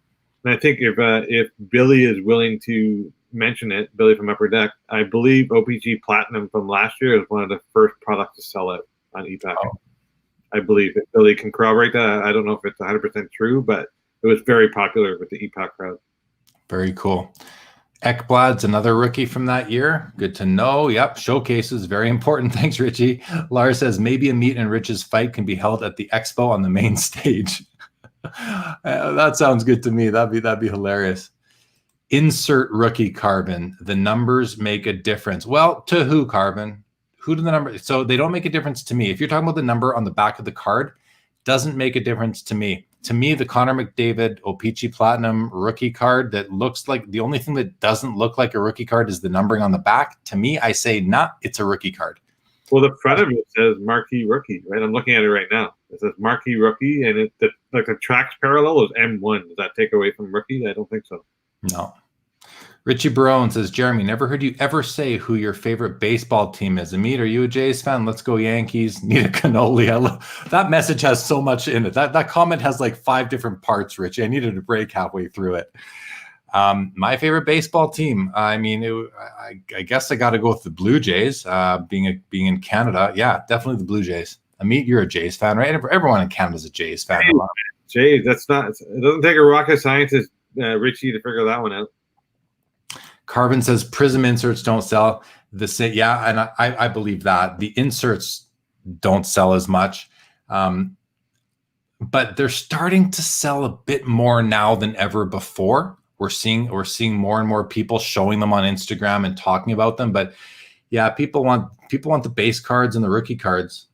And I think if Billy is willing to mention it, Billy from Upper Deck, I believe O-Pee-Chee Platinum from last year is one of the first products to sell it on ePack. Oh. I believe if Billy can corroborate that. I don't know if it's 100% true, but it was very popular with the ePack crowd. Very cool. Ekblad's another rookie from that year. Good to know. Yep. Showcases, very important. Thanks, Richie. Lars says maybe Ameet and Rich's fight can be held at the expo on the main stage. That sounds good to me. That'd be hilarious. Insert rookie Carbon. The numbers make a difference. Well, to who, Carbon? Who do the numbers? So they don't make a difference to me. If you're talking about the number on the back of the card, doesn't make a difference to me. To me, the Connor McDavid O-Pee-Chee Platinum rookie card that looks like the only thing that doesn't look like a rookie card is the numbering on the back. To me, I say, nah, it's a rookie card. Well, the front of it says marquee rookie, right? I'm looking at it right now. It says marquee rookie, and the tracks parallel is M1. Does that take away from rookie? I don't think so. No. Richie Barone says, Jeremy, never heard you ever say who your favorite baseball team is. Ameet, are you a Jays fan? Let's go Yankees. Need a cannoli. That message has so much in it. That comment has like 5 different parts, Richie. I needed a break halfway through it. My favorite baseball team. I mean, I guess I got to go with the Blue Jays. Being in Canada, yeah, definitely the Blue Jays. Ameet, you're a Jays fan, right? Everyone in Canada is a Jays fan. Jays, that's not. It doesn't take a rocket scientist, Richie, to figure that one out. Carbon says Prism inserts don't sell. Yeah, and I believe that the inserts don't sell as much, but they're starting to sell a bit more now than ever before. We're seeing more and more people showing them on Instagram and talking about them. But yeah, people want the base cards and the rookie cards.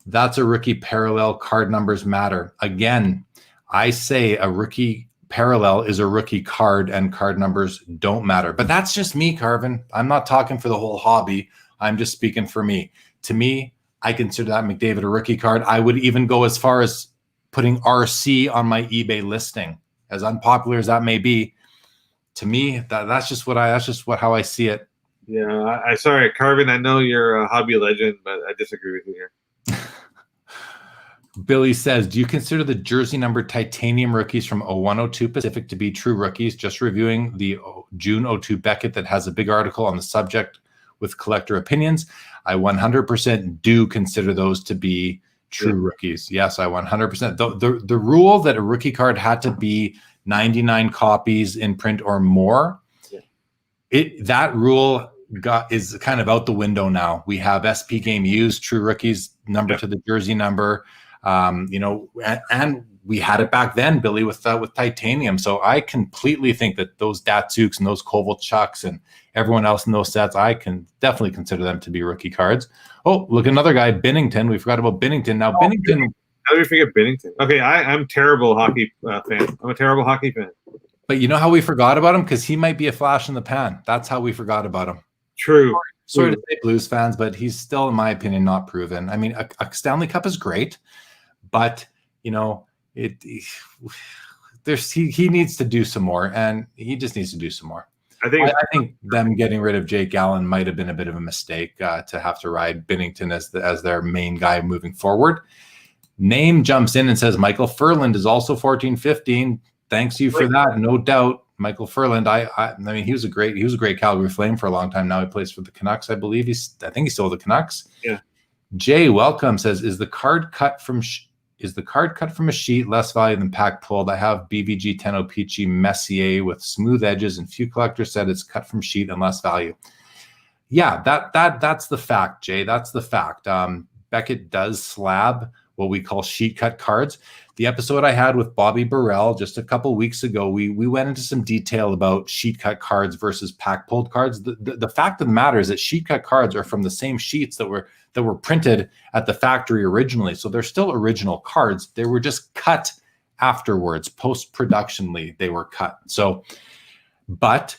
That's a rookie parallel. Card numbers matter. Again, I say a rookie parallel is a rookie card and card numbers don't matter. But that's just me, Carvin. I'm not talking for the whole hobby. I'm just speaking for me. To me, I consider that McDavid a rookie card. I would even go as far as putting RC on my eBay listing, as unpopular as that may be. To me, that's just how I see it. Yeah, sorry, Carvin. I know you're a hobby legend, but I disagree with you here. Billy says, do you consider the jersey number titanium rookies from 0102 Pacific to be true rookies? Just reviewing the June 02 Beckett that has a big article on the subject with collector opinions. I 100% do consider those to be true rookies. Yes, I 100%. The rule that a rookie card had to be 99 copies in print or more, that rule is kind of out the window now. We have SP Game used true rookies number to the jersey number. And we had it back then, Billy, with titanium. So I completely think that those Datsuks and those Kovalchuks and everyone else in those sets, I can definitely consider them to be rookie cards. Oh, look, another guy, Binnington. We forgot about Binnington. Now, Binnington. How did we forget Binnington? Okay, I'm terrible hockey fan. I'm a terrible hockey fan. But you know how we forgot about him? Because he might be a flash in the pan. That's how we forgot about him. True. Sorry to say Blues fans, but he's still, in my opinion, not proven. I mean, a Stanley Cup is great. But he needs to do some more, and he just needs to do some more. I think them getting rid of Jake Allen might have been a bit of a mistake to have to ride Binnington as their main guy moving forward. Name jumps in and says Michael Furland is also 14-15. Thanks you for that, no doubt, Michael Furland. I mean, he was a great Calgary Flame for a long time. Now he plays for the Canucks, I believe. I think he's still the Canucks. Yeah. Jay Welcome says, is the card cut from a sheet less value than pack pulled? I have BVG 10 Opeachy Messier with smooth edges, and few collectors said it's cut from sheet and less value. Yeah, that's the fact, Jay. That's the fact. Beckett does slab what we call sheet cut cards. The episode I had with Bobby Burrell just a couple weeks ago, we went into some detail about sheet cut cards versus pack pulled cards. The fact of the matter is that sheet cut cards are from the same sheets that were printed at the factory originally. So they're still original cards. They were just cut afterwards, post-productionally they were cut. So, but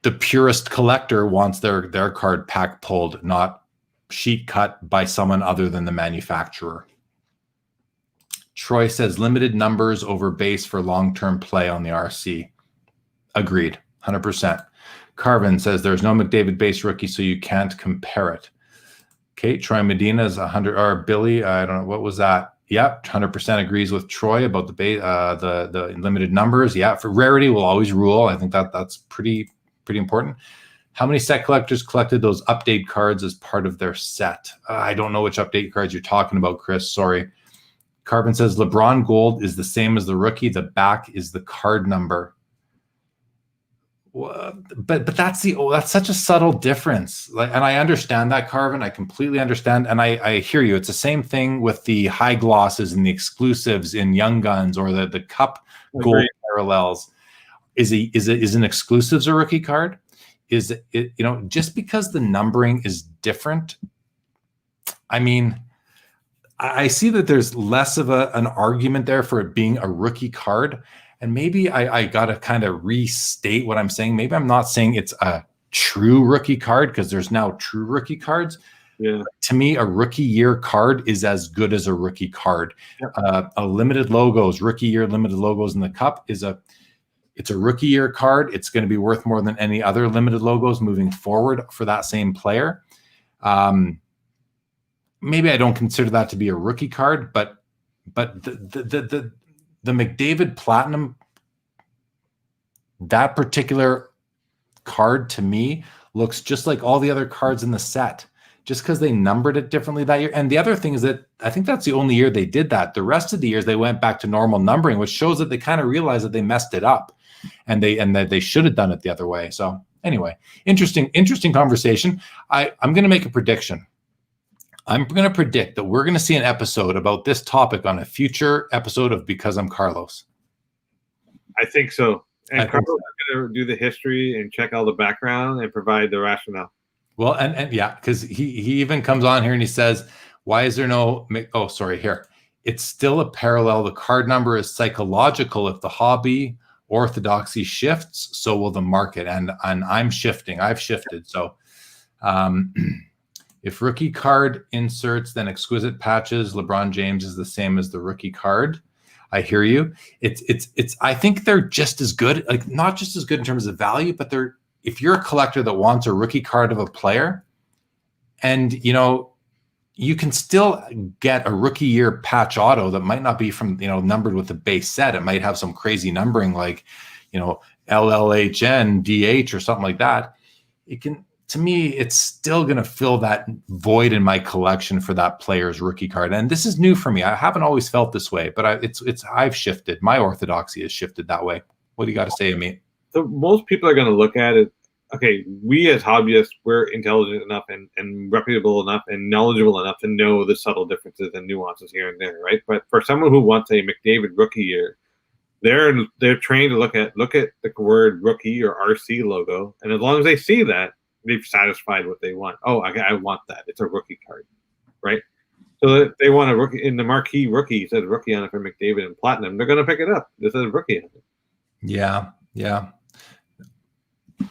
the purist collector wants their card pack pulled, not sheet cut by someone other than the manufacturer. Troy says limited numbers over base for long-term play on the RC. Agreed, 100%. Carvin says there's no McDavid base rookie, so you can't compare it. Okay, Troy Medina is 100. Or Billy, I don't know, what was that? Yep, 100% agrees with Troy about the limited numbers. Yeah, for rarity will always rule. I think that's pretty important. How many set collectors collected those update cards as part of their set? I don't know which update cards you're talking about, Chris. Sorry. Carvin says LeBron Gold is the same as the rookie. The back is the card number. But that's such a subtle difference. And I understand that, Carvin. I completely understand, and I hear you. It's the same thing with the high glosses and the exclusives in Young Guns or the Cup Gold parallels. Is an exclusives a rookie card? Is it just because the numbering is different? I mean, I see that there's less of an argument there for it being a rookie card. And maybe I got to kind of restate what I'm saying. Maybe I'm not saying it's a true rookie card because there's now true rookie cards. Yeah. To me, a rookie year card is as good as a rookie card. Yeah. A limited logos, rookie year limited logos in the Cup it's a rookie year card. It's going to be worth more than any other limited logos moving forward for that same player. Maybe I don't consider that to be a rookie card, but the McDavid Platinum, that particular card to me looks just like all the other cards in the set, just because they numbered it differently that year. And the other thing is that I think that's the only year they did that. The rest of the years they went back to normal numbering, which shows that they kind of realized that they messed it up, and that they should have done it the other way. So anyway, interesting conversation. I'm going to make a prediction. I'm going to predict that we're going to see an episode about this topic on a future episode of Because I'm Carlos. I think so. And Carlos is going to do the history and check all the background and provide the rationale. Well, and yeah, because he even comes on here and he says, why is there no – oh, sorry, here. it's still a parallel. The card number is psychological. If the hobby orthodoxy shifts, so will the market. And I'm shifting. I've shifted. So if rookie card inserts, then exquisite patches, LeBron James is the same as the rookie card. I hear you. It's I think they're just as good, like not just as good in terms of value, but they're, if you're a collector that wants a rookie card of a player, and you can still get a rookie year patch auto that might not be from, numbered with the base set. It might have some crazy numbering like, LLHN, DH or something like that. It can, to me, it's still going to fill that void in my collection for that player's rookie card. And this is new for me. I haven't always felt this way, but I've shifted. My orthodoxy has shifted that way. What do you got to say, Ameet? So most people are going to look at it. Okay, we as hobbyists, we're intelligent enough and reputable enough and knowledgeable enough to know the subtle differences and nuances here and there, right? But for someone who wants a McDavid rookie year, they're trained to look at the word rookie or RC logo, and as long as they see that, they've satisfied what they want. Oh, I want that. It's a rookie card, right? So if they want a rookie in the marquee rookie, says rookie on it for McDavid and platinum, they're going to pick it up. This is rookie on it. Yeah.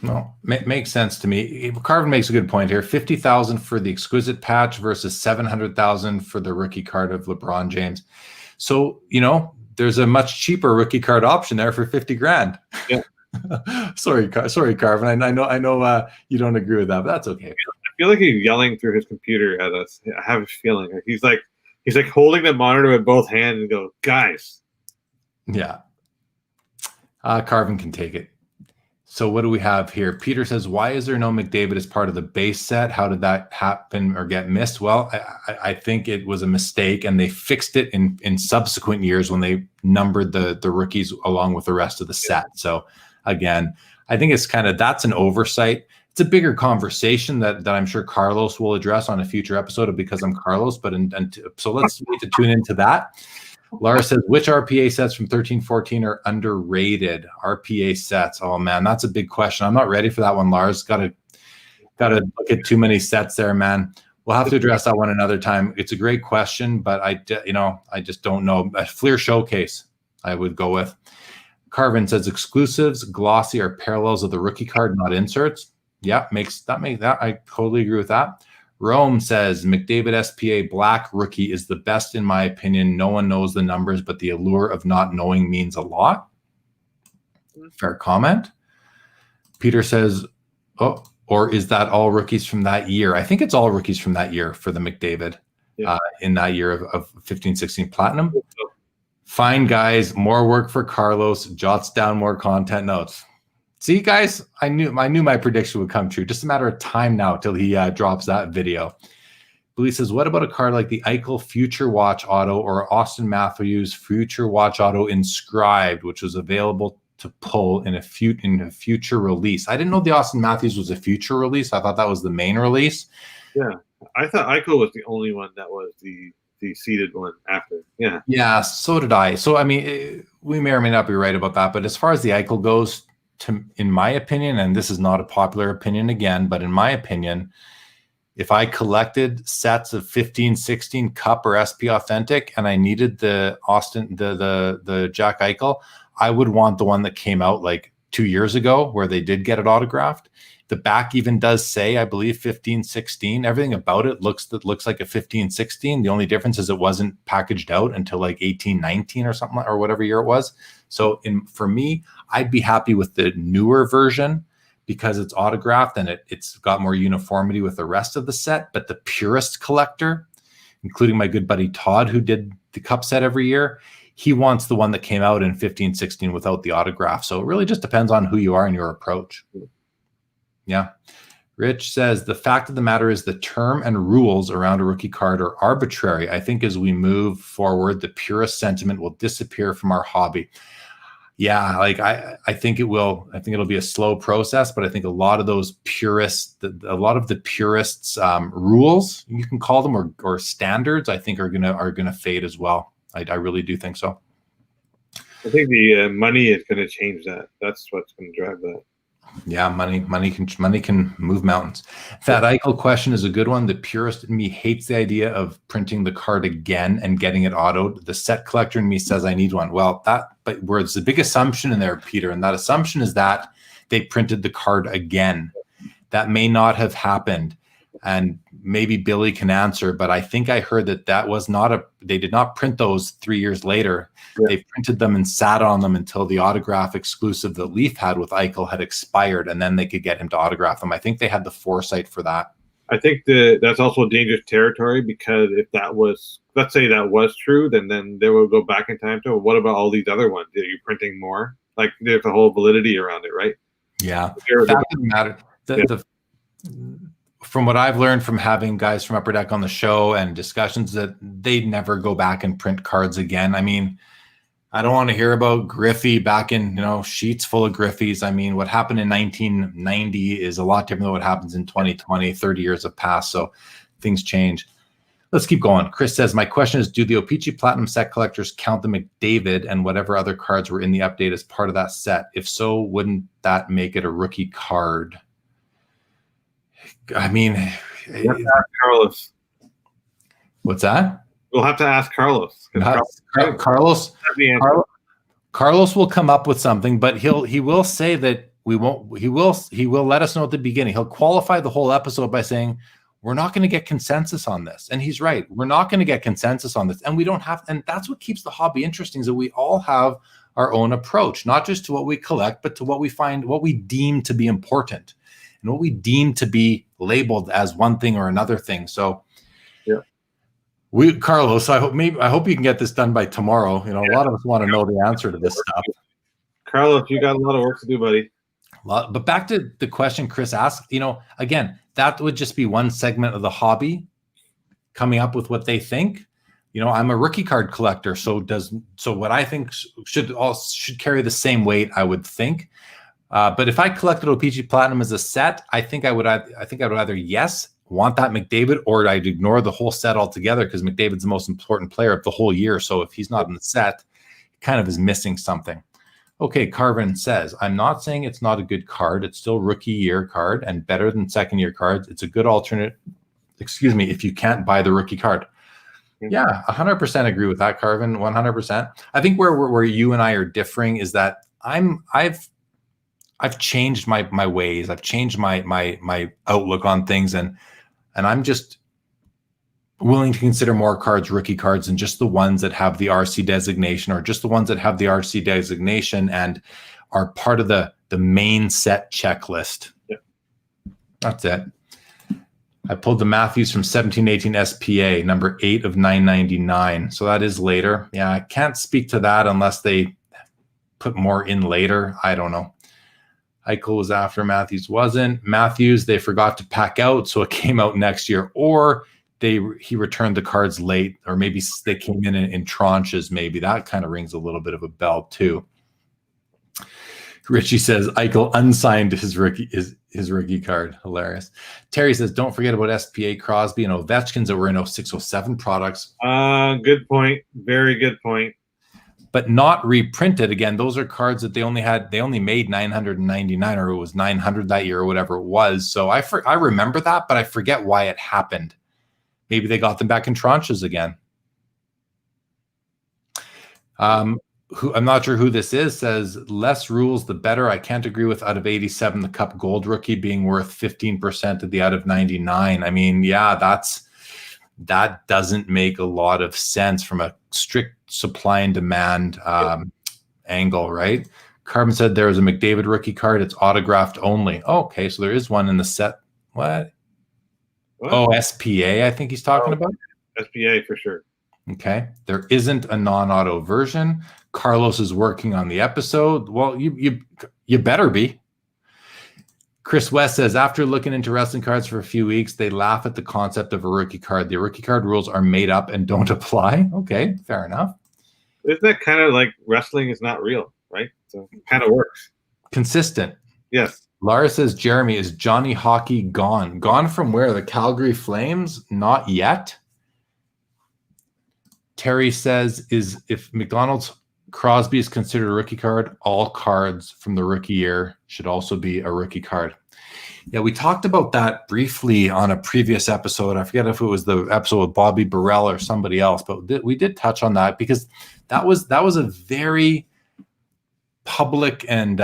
No, makes sense to me. Carvin makes a good point here. 50,000 for the exquisite patch versus 700,000 for the rookie card of LeBron James. So, there's a much cheaper rookie card option there for 50 grand. Yeah. sorry, Carvin. I know you don't agree with that, but that's okay. I feel like he's yelling through his computer at us. I have a feeling like he's like holding the monitor with both hands and go, guys. Yeah. Carvin can take it. So what do we have here? Peter says, why is there no McDavid as part of the base set? How did that happen or get missed? Well, I think it was a mistake, and they fixed it in subsequent years when they numbered the rookies along with the rest of the set. So again, I think it's that's an oversight. It's a bigger conversation that I'm sure Carlos will address on a future episode of Because I'm Carlos. So let's wait to tune into that. Laura says, which RPA sets from 13-14 are underrated? RPA sets. Oh man, that's a big question. I'm not ready for that one, Lars. Got to look at too many sets there, man. We'll have to address that one another time. It's a great question, but I just don't know. A Fleer Showcase, I would go with. Carvin says exclusives, glossy, are parallels of the rookie card, not inserts. Yeah, that. I totally agree with that. Rome says McDavid SPA Black rookie is the best in my opinion. No one knows the numbers, but the allure of not knowing means a lot. Fair comment. Peter says, oh, or is that all rookies from that year? I think it's all rookies from that year for the McDavid in that year of 15-16 platinum. Fine, guys. More work for Carlos. Jots down more content notes. See, guys, I knew my prediction would come true. Just a matter of time now till he drops that video. Billy says, what about a card like the Eichel Future Watch Auto or Austin Matthews Future Watch Auto Inscribed, which was available to pull in a future release? I didn't know the Austin Matthews was a future release. I thought that was the main release. Yeah, I thought Eichel was the only one that was the seeded one after. Yeah, so did I. So, I mean, we may or may not be right about that. But as far as the Eichel goes, in my opinion, and this is not a popular opinion again, but in my opinion, if I collected sets of 15-16 Cup or SP Authentic and I needed the Jack Eichel, I would want the one that came out like 2 years ago where they did get it autographed. The back even does say, I believe, 15-16. Everything about it looks like a 15-16. The only difference is it wasn't packaged out until like 18-19 or something, or whatever year it was. So for me, I'd be happy with the newer version because it's autographed and it's got more uniformity with the rest of the set. But the purist collector, including my good buddy Todd, who did the Cup set every year, he wants the one that came out in 15-16 without the autograph. So it really just depends on who you are and your approach. Yeah. Rich says, the fact of the matter is the term and rules around a rookie card are arbitrary. I think as we move forward, the purist sentiment will disappear from our hobby. Yeah, like I think it will. I think it'll be a slow process, but I think a lot of those purists, a lot of the purists' rules, you can call them, or standards, I think are gonna fade as well. I really do think so. I think the money is going to change that. That's what's going to drive that. Yeah, money can move mountains. That Eichel question is a good one. The purist in me hates the idea of printing the card again and getting it autoed. The set collector in me says I need one. Well, but where it's a big assumption in there, Peter, and that assumption is that they printed the card again. That may not have happened. And maybe Billy can answer, but I think I heard that was not they did not print those 3 years later. Yeah. They printed them and sat on them until the autograph exclusive that Leaf had with Eichel had expired, and then they could get him to autograph them. I think they had the foresight for that. I think that's also dangerous territory, because if that was, let's say that was true, then they will go back in time to, what about all these other ones? Are you printing more? Like, there's a whole validity around it, right? Yeah. Fact of the matter, from what I've learned from having guys from Upper Deck on the show and discussions, that they'd never go back and print cards again. I mean, I don't want to hear about Griffey back in, sheets full of Griffies. I mean, what happened in 1990 is a lot different than what happens in 2020. 30 years have passed, so things change. Let's keep going. Chris says, my question is, do the O-Pee-Chee Platinum set collectors count the McDavid and whatever other cards were in the update as part of that set? If so, wouldn't that make it a rookie card? I mean, you have to ask Carlos. What's that? We'll have to ask Carlos. Carlos will come up with something, but he will say that we won't. He will let us know at the beginning. He'll qualify the whole episode by saying we're not going to get consensus on this, and he's right. We're not going to get consensus on this, and we don't have. And that's what keeps the hobby interesting, is that we all have our own approach, not just to what we collect, but to what we find, what we deem to be important, and what we deem to be labeled as one thing or another thing. So, yeah, Carlos, I hope you can get this done by tomorrow. A lot of us want to know the answer to this stuff. Carlos, you got a lot of work to do, buddy. But back to the question Chris asked, again, that would just be one segment of the hobby coming up with what they think. I'm a rookie card collector, so what I think should carry the same weight, I would think. But if I collected O-Pee-Chee Platinum as a set, I think I would either yes, want that McDavid, or I'd ignore the whole set altogether, because McDavid's the most important player of the whole year. So if he's not in the set, he kind of is missing something. Okay, Carvin says, I'm not saying it's not a good card. It's still rookie year card and better than second year cards. It's a good alternate, if you can't buy the rookie card. Yeah, 100% agree with that, Carvin, 100%. I think where you and I are differing is that I've changed my ways. I've changed my outlook on things, and I'm just willing to consider more cards rookie cards than just the ones that have the RC designation, or just the ones that have the RC designation and are part of the main set checklist. Yeah. That's it. I pulled the Matthews from 1718 SPA, number 8 of 999. So that is later. Yeah, I can't speak to that unless they put more in later. I don't know. Eichel was after, Matthews wasn't. Matthews, they forgot to pack out, so it came out next year. Or he returned the cards late, or maybe they came in tranches. Maybe that kind of rings a little bit of a bell too. Richie says Eichel unsigned his rookie card. Hilarious. Terry says, don't forget about SPA, Crosby, and Ovechkin's that were in 06-07 products. Good point. Very good point. But not reprinted. Again, those are cards that they only made 999, or it was 900 that year, or whatever it was. So I remember that, but I forget why it happened. Maybe they got them back in tranches again. I'm not sure who this is, says less rules, the better. I can't agree with out of 87, the Cup Gold rookie being worth 15% of the out of 99. I mean, yeah, that doesn't make a lot of sense from a strict supply and demand angle, right? Carbon said there was a McDavid rookie card. It's autographed only. Oh, okay, so there is one in the set. What? Oh, SPA, I think he's talking about. SPA for sure. Okay. There isn't a non-auto version. Carlos is working on the episode. Well, you better be. Chris West says, after looking into wrestling cards for a few weeks, they laugh at the concept of a rookie card. The rookie card rules are made up and don't apply. Okay, fair enough. Isn't that kind of like wrestling is not real, right? So it kind of works. Consistent. Yes. Lara says, Jeremy, is Johnny Hockey gone? Gone from where? The Calgary Flames? Not yet. Terry says, if McDonald's Crosby is considered a rookie card. All cards from the rookie year should also be a rookie card. Yeah, we talked about that briefly on a previous episode. I forget if it was the episode with Bobby Burrell or somebody else, but we did touch on that because that was a very public and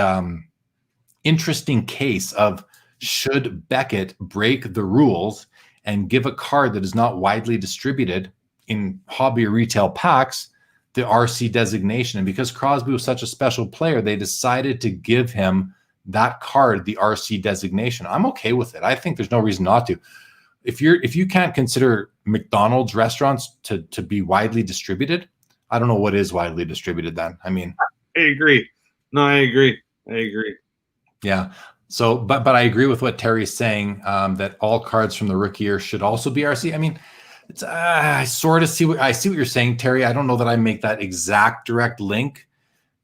interesting case of should Beckett break the rules and give a card that is not widely distributed in hobby or retail packs the RC designation. And because Crosby was such a special player, they decided to give him that card the RC designation. I'm okay with it. I think there's no reason not to. If you can't consider McDonald's restaurants to be widely distributed, I don't know what is widely distributed then. I mean, I agree. No, I agree. Yeah. So, but I agree with what Terry's saying, that all cards from the rookie year should also be RC. I mean, it's I sort of see what you're saying, Terry. I don't know that I make that exact direct link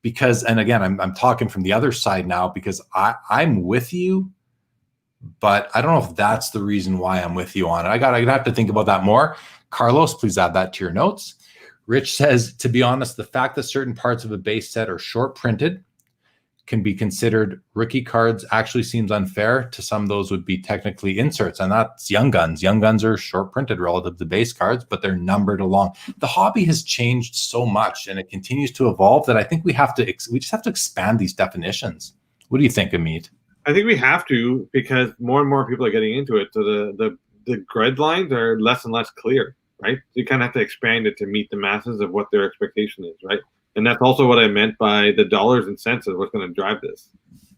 because, and again, I'm talking from the other side now because I'm with you, but I don't know if that's the reason why I'm with you on it. I'd have to think about that more. Carlos, please add that to your notes. Rich says, to be honest, the fact that certain parts of a base set are short printed can be considered rookie cards actually seems unfair. To some, those would be technically inserts, and that's Young Guns. Young Guns are short printed relative to base cards, but they're numbered along. The hobby has changed so much and it continues to evolve that I think we just have to expand these definitions. What do you think, Ameet? I think we have to because more and more people are getting into it. So the grid lines are less and less clear, right? So you kind of have to expand it to meet the masses of what their expectation is, right? And that's also what I meant by the dollars and cents is what's going to drive this.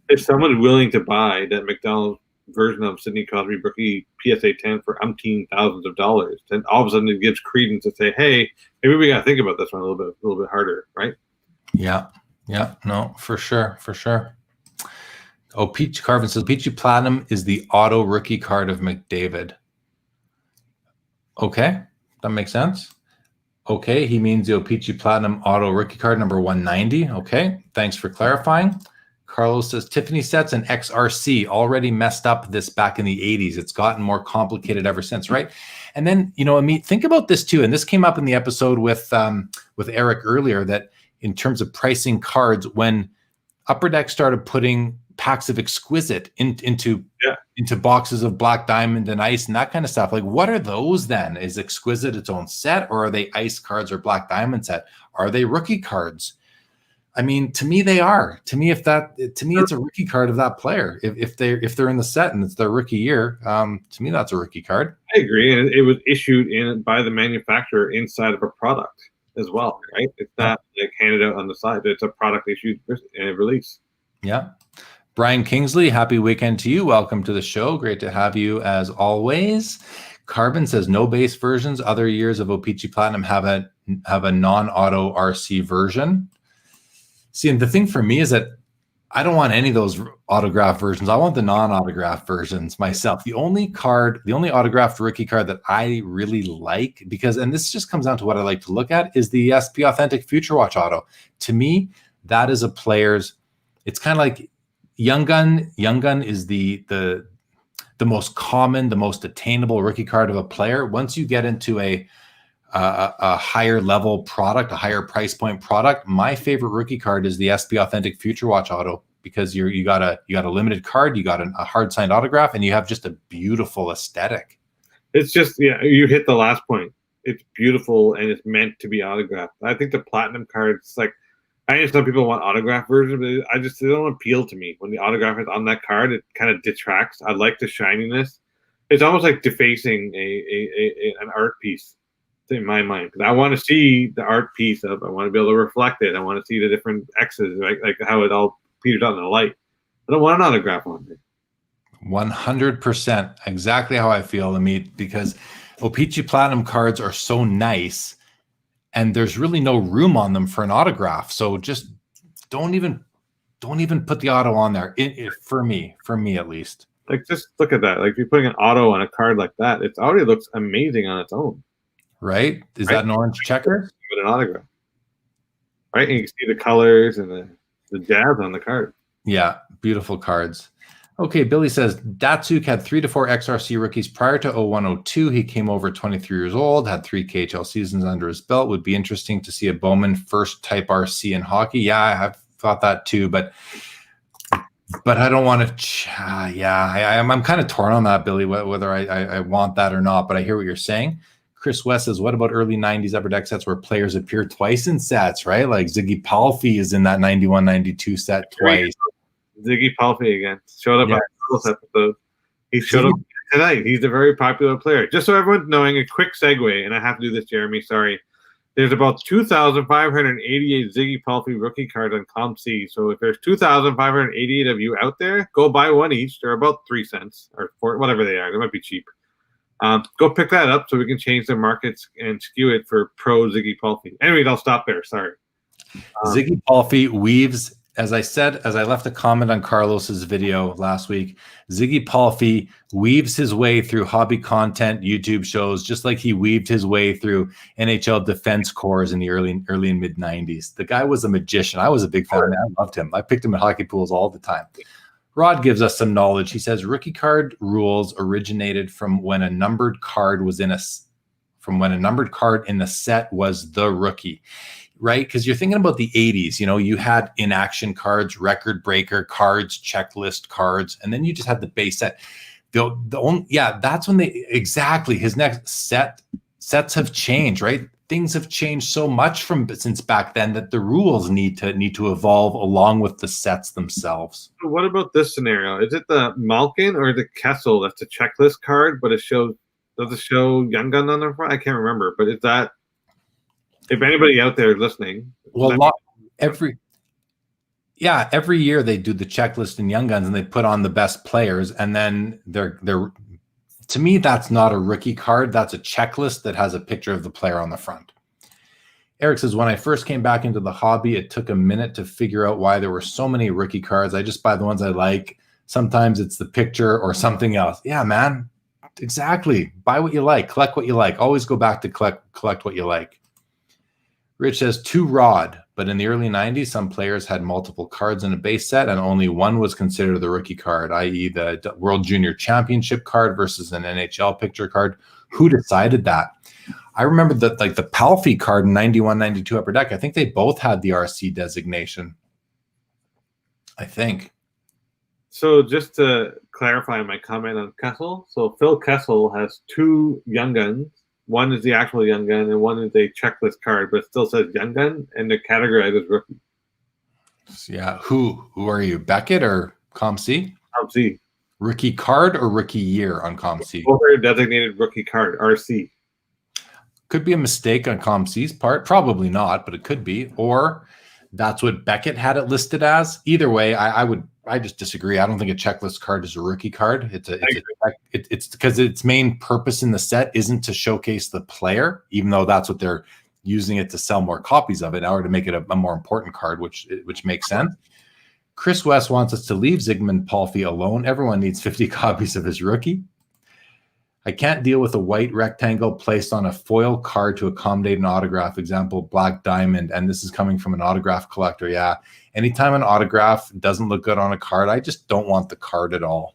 If someone's willing to buy that McDonald's version of Sidney Crosby rookie PSA 10 for umpteen thousands of dollars, then all of a sudden it gives credence to say, hey, maybe we got to think about this one a little bit harder, right? Yeah. No, for sure. Oh, Peach Carvin says Peachy Platinum is the auto rookie card of McDavid. Okay, that makes sense. Okay, he means the Opeachy Platinum Auto Rookie Card number 190. Okay, thanks for clarifying. Carlos says Tiffany sets and XRC already messed up this back in the 80s. It's gotten more complicated ever since, right? And then, Ameet, think about this too. And this came up in the episode with Eric earlier, that in terms of pricing cards, when Upper Deck started putting packs of Exquisite into boxes of Black Diamond and Ice and that kind of stuff. Like, what are those then? Is Exquisite its own set, or are they Ice cards or Black Diamond set? Are they rookie cards? I mean, to me, they are. To me, it's a rookie card of that player. If they're in the set and it's their rookie year, to me, that's a rookie card. I agree, and it was issued by the manufacturer inside of a product as well, right? It's not like handed out on the side. It's a product issued release. Yeah. Brian Kingsley, happy weekend to you. Welcome to the show. Great to have you as always. Carbon says no base versions. Other years of Opeachy Platinum have a non-auto RC version. See, and the thing for me is that I don't want any of those autograph versions. I want the non-autograph versions myself. The only autographed rookie card that I really like, and this just comes down to what I like to look at, is the SP Authentic Future Watch Auto. To me, that is a player's. It's kind of like Young Gun. Young Gun is the most common, the most attainable rookie card of a player. Once you get into a higher level product, a higher price point product, my favorite rookie card is the SP Authentic Future Watch Auto, because you got a limited card, you got a hard signed autograph, and you have just a beautiful aesthetic. It's just, you hit the last point. It's beautiful and it's meant to be autographed. I think the platinum cards, like, I know some people want autograph versions, but they don't appeal to me. When the autograph is on that card, it kind of detracts. I like the shininess. It's almost like defacing an art piece in my mind. Because I want to see the art piece I want to be able to reflect it. I want to see the different X's, like how it all peters out in the light. I don't want an autograph on it. 100%. Exactly how I feel, Ameet, because Opeachy Platinum cards are so nice, and there's really no room on them for an autograph. So just don't even put the auto on there. For me at least. Like, just look at that. Like, if you're putting an auto on a card like that, it already looks amazing on its own. Right? Is that an orange checker? With an autograph. Right? And you can see the colors and the jazz on the card. Yeah, beautiful cards. Okay, Billy says Datsuk had 3 to 4 XRC rookies prior to 0102. He came over 23 years old, had 3 KHL seasons under his belt. Would be interesting to see a Bowman first type RC in hockey. Yeah, I have thought that too, but I don't want to. I'm kind of torn on that, Billy, whether I want that or not. But I hear what you're saying. Chris West says, what about early 90s Upper Deck sets where players appear twice in sets, right? Like Ziggy Palffy is in that 91-92 set twice. Ziggy Palffy again showed up on this episode. He showed up tonight. He's a very popular player. Just so everyone's knowing, a quick segue, and I have to do this, Jeremy. Sorry. There's about 2,588 Ziggy Palffy rookie cards on ComC. So if there's 2,588 of you out there, go buy one each. They're about 3 cents or 4, whatever they are. They might be cheap. Go pick that up so we can change the markets and skew it for pro Ziggy Palffy. Anyways, I'll stop there. Sorry. Ziggy Palffy weaves. As I said, as I left a comment on Carlos's video last week, Ziggy Palffy weaves his way through hobby content, YouTube shows, just like he weaved his way through NHL defense cores in the early and mid 90s. The guy was a magician. I was a big fan. I loved him. I picked him at hockey pools all the time. Rod gives us some knowledge. He says rookie card rules originated from when a numbered card was in the set was the rookie. Right? Because you're thinking about the 80s, you had inaction cards, record breaker cards, checklist cards, and then you just had the base set. That's when his next sets have changed, right? Things have changed so much since back then that the rules need to evolve along with the sets themselves. What about this scenario? Is it the Malkin or the Kessel that's a checklist card, but does it show Young Gun on the front? I can't remember, but is that, if anybody out there listening, every year they do the checklist in Young Guns and they put on the best players, and then they're to me, that's not a rookie card. That's a checklist that has a picture of the player on the front. Eric says, when I first came back into the hobby, it took a minute to figure out why there were so many rookie cards. I just buy the ones I like. Sometimes it's the picture or something else. Yeah, man, exactly. Buy what you like, collect what you like. Always go back to collect what you like. Rich says, to Rod, but in the early 90s, some players had multiple cards in a base set and only one was considered the rookie card, i.e. the World Junior Championship card versus an NHL picture card. Who decided that? I remember that, like the Palffy card in 91-92 Upper Deck, I think they both had the RC designation. I think. So just to clarify my comment on Kessel, so Phil Kessel has 2 Young Guns. One is the actual Young Gun, and one is a checklist card, but it still says Young Gun, and they're categorized as rookie. Yeah. Who are you? Beckett or ComC? ComC. Rookie card or rookie year on ComC? Both are designated rookie card, RC. Could be a mistake on ComC's part. Probably not, but it could be. Or that's what Beckett had it listed as. Either way, I just disagree. I don't think a checklist card is a rookie card. It's because its main purpose in the set isn't to showcase the player, even though that's what they're using it to sell more copies of it, or to make it a more important card, which makes sense. Chris West wants us to leave Zygmunt Palffy alone. Everyone needs 50 copies of his rookie. I can't deal with a white rectangle placed on a foil card to accommodate an autograph, example, Black Diamond. And this is coming from an autograph collector. Yeah. Anytime an autograph doesn't look good on a card, I just don't want the card at all.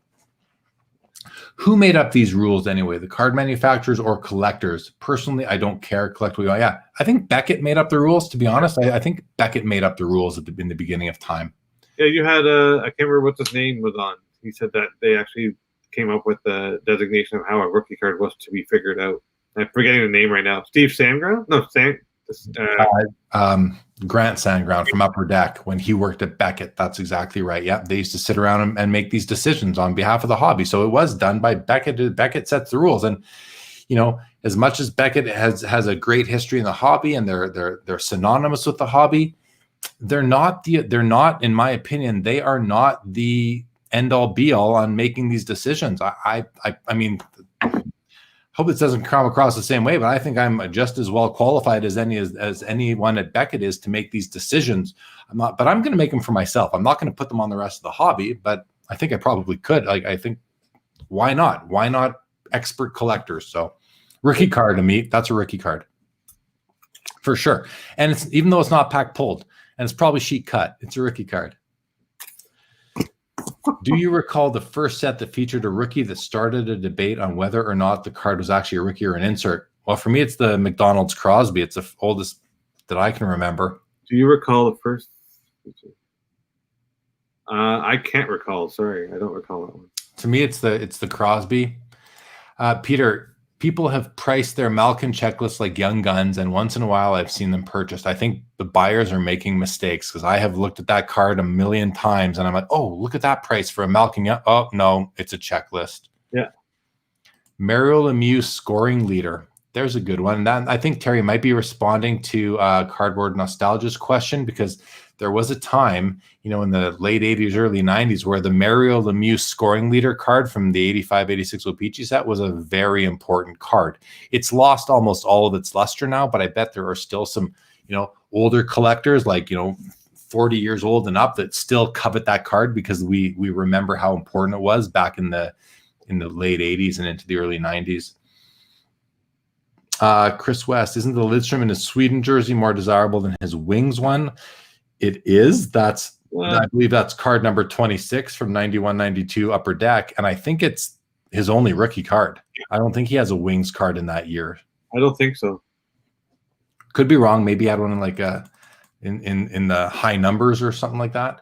Who made up these rules anyway? The card manufacturers or collectors? Personally, I don't care. Collect what you want. Yeah. I think Beckett made up the rules, to be honest. I think Beckett made up the rules in the beginning of time. Yeah, you had I can't remember what his name was on. He said that they actually came up with the designation of how a rookie card was to be figured out. I'm forgetting the name right now. Steve Sandground? No, Grant Sandground from Upper Deck when he worked at Beckett. That's exactly right. Yeah, they used to sit around and make these decisions on behalf of the hobby. So it was done by Beckett. Beckett sets the rules, and as much as Beckett has a great history in the hobby and they're synonymous with the hobby, they're not, in my opinion, they are not the end all be all on making these decisions. I mean, hope this doesn't come across the same way, but I think I'm just as well qualified as anyone at Beckett is to make these decisions. But I'm going to make them for myself. I'm not going to put them on the rest of the hobby, but I think I probably could. I think, why not? Why not expert collectors? So rookie card, Ameet, that's a rookie card for sure. And it's, even though it's not pack pulled and it's probably sheet cut, it's a rookie card. Do you recall the first set that featured a rookie that started a debate on whether or not the card was actually a rookie or an insert? Well, for me, it's the McDonald's Crosby. It's the oldest that I can remember. Do you recall the first? I can't recall. Sorry, I don't recall that one. To me, it's the Crosby. Peter, people have priced their Malkin checklists like young guns, and once in a while I've seen them purchased. I think the buyers are making mistakes because I have looked at that card a million times and I'm like, oh, look at that price for a Malkin. Oh, no, it's a checklist. Yeah. Mario Lemieux scoring leader. There's a good one. That, I think Terry might be responding to Cardboard Nostalgia's question, because there was a time, in the late 80s, early 90s, where the Mario Lemieux scoring leader card from the 85-86 O-Pee-Chee set was a very important card. It's lost almost all of its luster now, but I bet there are still some, older collectors, like, 40 years old and up, that still covet that card because we remember how important it was back in the late 80s and into the early 90s. Chris West, isn't the Lidstrom in his Sweden jersey more desirable than his Wings one? It is. I believe that's card number 26 from 91-92 Upper Deck, and I think it's his only rookie card. I don't think he has a Wings card in that year. I don't think so. Could be wrong. Maybe he had one in in the high numbers or something like that.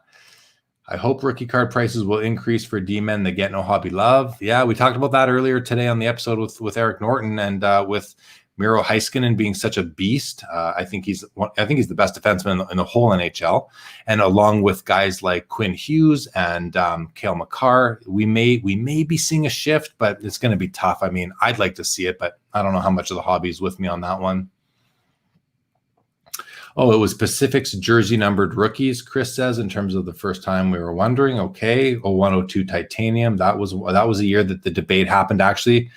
I hope rookie card prices will increase for D-men that get no hobby love. Yeah, we talked about that earlier today on the episode with Eric Norton, and with Miro Heiskanen being such a beast. I think he's the best defenseman in the whole NHL, and along with guys like Quinn Hughes and Cale Makar, we may be seeing a shift, but it's going to be tough. I mean, I'd like to see it, but I don't know how much of the hobby is with me on that one. Oh, it was Pacific's jersey numbered rookies, Chris says, in terms of the first time we were wondering. Okay, 0102 Titanium. That was a year that the debate happened, actually.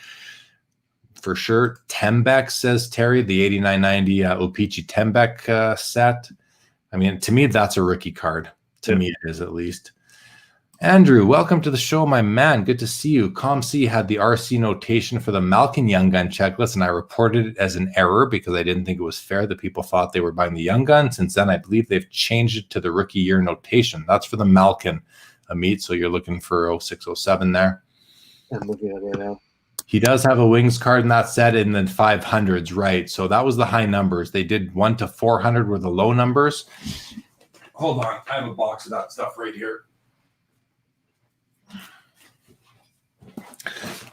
For sure. Tembeck, says Terry, the 89-90 O-Pee-Chee Tembeck set. I mean, to me, that's a rookie card. To me, it is, at least. Andrew, welcome to the show, my man. Good to see you. ComC had the RC notation for the Malkin Young Gun checklist, and I reported it as an error because I didn't think it was fair that people thought they were buying the Young Gun. Since then, I believe they've changed it to the rookie year notation. That's for the Malkin, Ameet, so you're looking for 0607 there. I'm looking at it right now. He does have a Wings card in that set in the 500s, right? So that was the high numbers. They did 1 to 400 were the low numbers. Hold on. I have a box of that stuff right here.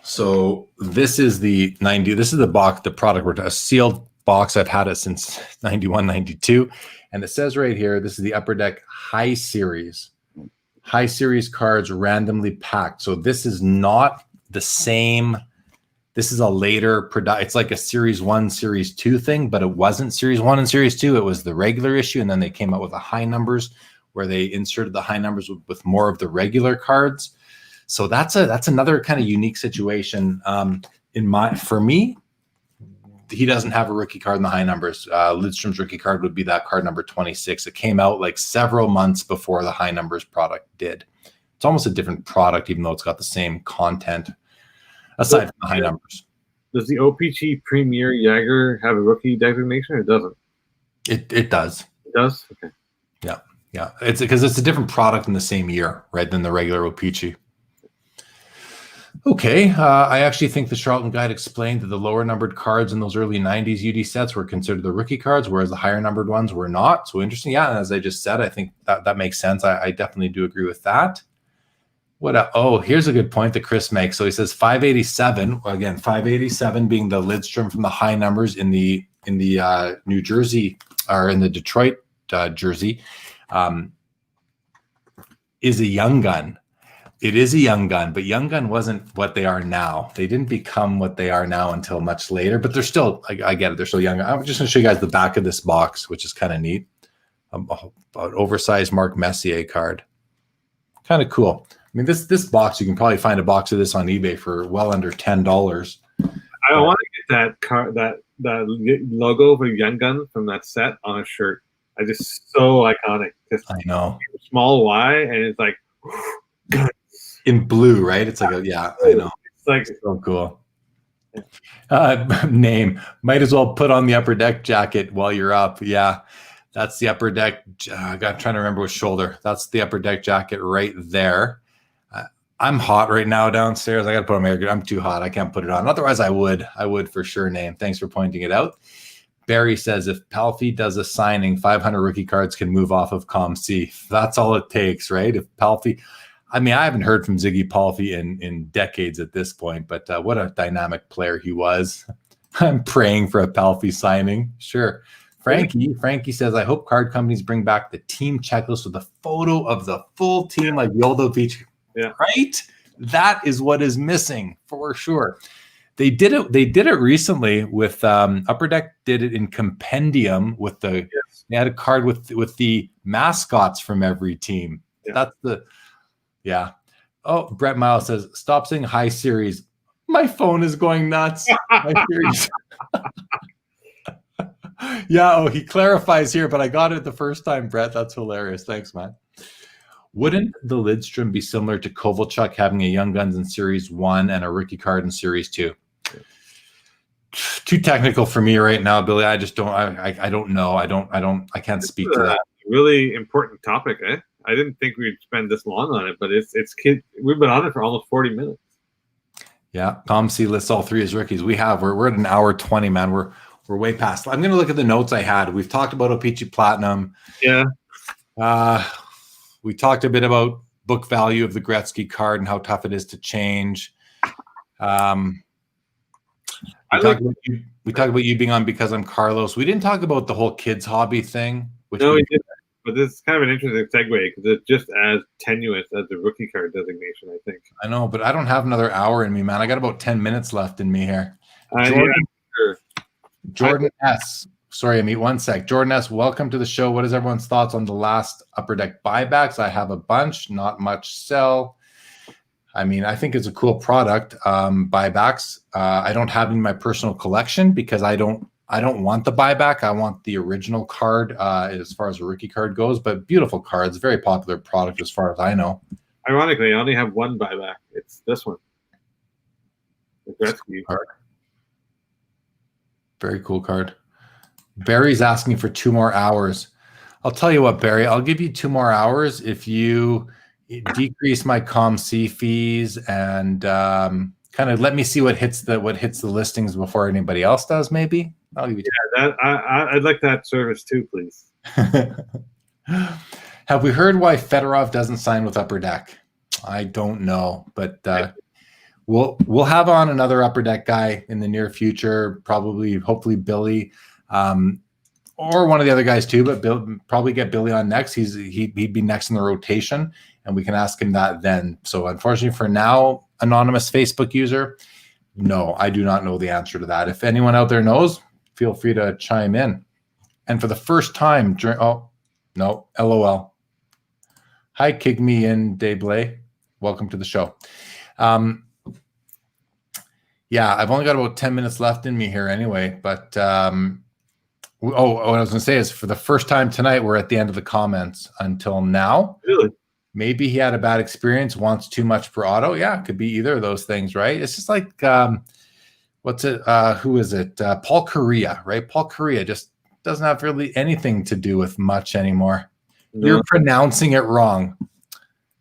So this is the 90. This is the box, the product, a sealed box. I've had it since 91, 92. And it says right here, this is the Upper Deck High Series. High Series cards randomly packed. So this is not the same. This is a later product. It's like a Series 1, Series 2 thing, but it wasn't Series 1 and Series 2. It was the regular issue. And then they came out with the high numbers where they inserted the high numbers with more of the regular cards. So that's another kind of unique situation. For me, he doesn't have a rookie card in the high numbers. Lidstrom's rookie card would be that card number 26. It came out like several months before the high numbers product did. It's almost a different product, even though it's got the same content, aside from the high numbers. Does the O-Pee-Chee Premier Jagger have a rookie designation, or doesn't? It does. It does? Okay. Yeah. It's because it's a different product in the same year, right, than the regular O-Pee-Chee. Okay, I actually think the Charlton Guide explained that the lower numbered cards in those early 90s UD sets were considered the rookie cards, whereas the higher numbered ones were not. So interesting. Yeah, and as I just said, I think that makes sense. I definitely do agree with that. Here's a good point that Chris makes. So he says 587, again, 587 being the Lidstrom from the high numbers in the New Jersey, or in the Detroit jersey, is a young gun. It is a young gun, but young gun wasn't what they are now. They didn't become what they are now until much later, but they're still, I get it, they're still young. I'm just going to show you guys the back of this box, which is kind of neat. An oversized Mark Messier card. Kind of cool. I mean, this box, you can probably find a box of this on eBay for well under $10. I want to get that card, that logo for Young Gun from that set on a shirt. Just so iconic. Just I know. Small Y, and it's like in blue, right? It's like I know. It's like so cool. Name might as well put on the Upper Deck jacket while you're up. Yeah, that's the Upper Deck. I'm trying to remember which shoulder. That's the Upper Deck jacket right there. I'm hot right now downstairs. I got to put on my air. I'm too hot. I can't put it on. Otherwise, I would for sure. Name. Thanks for pointing it out. Barry says if Palfi does a signing, 500 rookie cards can move off of ComC. That's all it takes, right? If Palfi, I mean, I haven't heard from Ziggy Palfi in decades at this point, but what a dynamic player he was. I'm praying for a Palfi signing. Sure. Frankie says, I hope card companies bring back the team checklist with a photo of the full team like Yoldo Beach. Yeah. Right? That is what is missing for sure. They did it recently with Upper Deck did it in Compendium with the they had a card with the mascots from every team. Yeah. That's the Oh, Brett Miles says, stop saying hi series. My phone is going nuts. My series. Yeah, oh, he clarifies here, but I got it the first time, Brett. That's hilarious. Thanks, man. Wouldn't the Lidstrom be similar to Kovalchuk having a Young Guns in Series 1 and a rookie card in Series 2? Too technical for me right now, Billy. I just don't I don't know. I can't speak to that. Really important topic, eh? I didn't think we'd spend this long on it, but it's kid. We've been on it for almost 40 minutes. Yeah, ComC lists all three as rookies. We're at an hour 20, man. We're way past. I'm going to look at the notes I had. We've talked about O-Pee-Chee Platinum. Yeah. We talked a bit about book value of the Gretzky card and how tough it is to change. We talked about you being on Because I'm Carlos. We didn't talk about the whole kids hobby thing. No, we didn't. But this is kind of an interesting segue because it's just as tenuous as the rookie card designation, I think. I know, but I don't have another hour in me, man. I got about 10 minutes left in me here. Jordan S. Sorry, Ameet, one sec. Jordan S., welcome to the show. What is everyone's thoughts on the last Upper Deck buybacks? I have a bunch, not much sell. I mean, I think it's a cool product. Buybacks. I don't have in my personal collection because I don't want the buyback. I want the original card as far as a rookie card goes, but beautiful cards, very popular product as far as I know. Ironically, I only have one buyback. It's this one. The Gretzky card. Very cool card. Barry's asking for 2 more hours. I'll tell you what, Barry, I'll give you 2 more hours if you decrease my ComC fees and kind of let me see what hits the listings before anybody else does, maybe. I'll give you I'd like that service too, please. Have we heard why Fedorov doesn't sign with Upper Deck? I don't know, but we'll have on another Upper Deck guy in the near future, hopefully Billy, or one of the other guys too, but probably get Billy on next. He'd be next in the rotation, and we can ask him that then. So unfortunately for now, anonymous Facebook user, no, I do not know the answer to that. If anyone out there knows, feel free to chime in. And for the first time LOL. Hi, Kigme and Deblay. Welcome to the show. Yeah, I've only got about 10 minutes left in me here anyway, but what I was going to say is for the first time tonight, we're at the end of the comments until now. Really? Maybe he had a bad experience, wants too much per auto. Yeah, it could be either of those things, right? It's just like, who is it? Paul Correa, right? Paul Correa just doesn't have really anything to do with much anymore. No. You're pronouncing it wrong.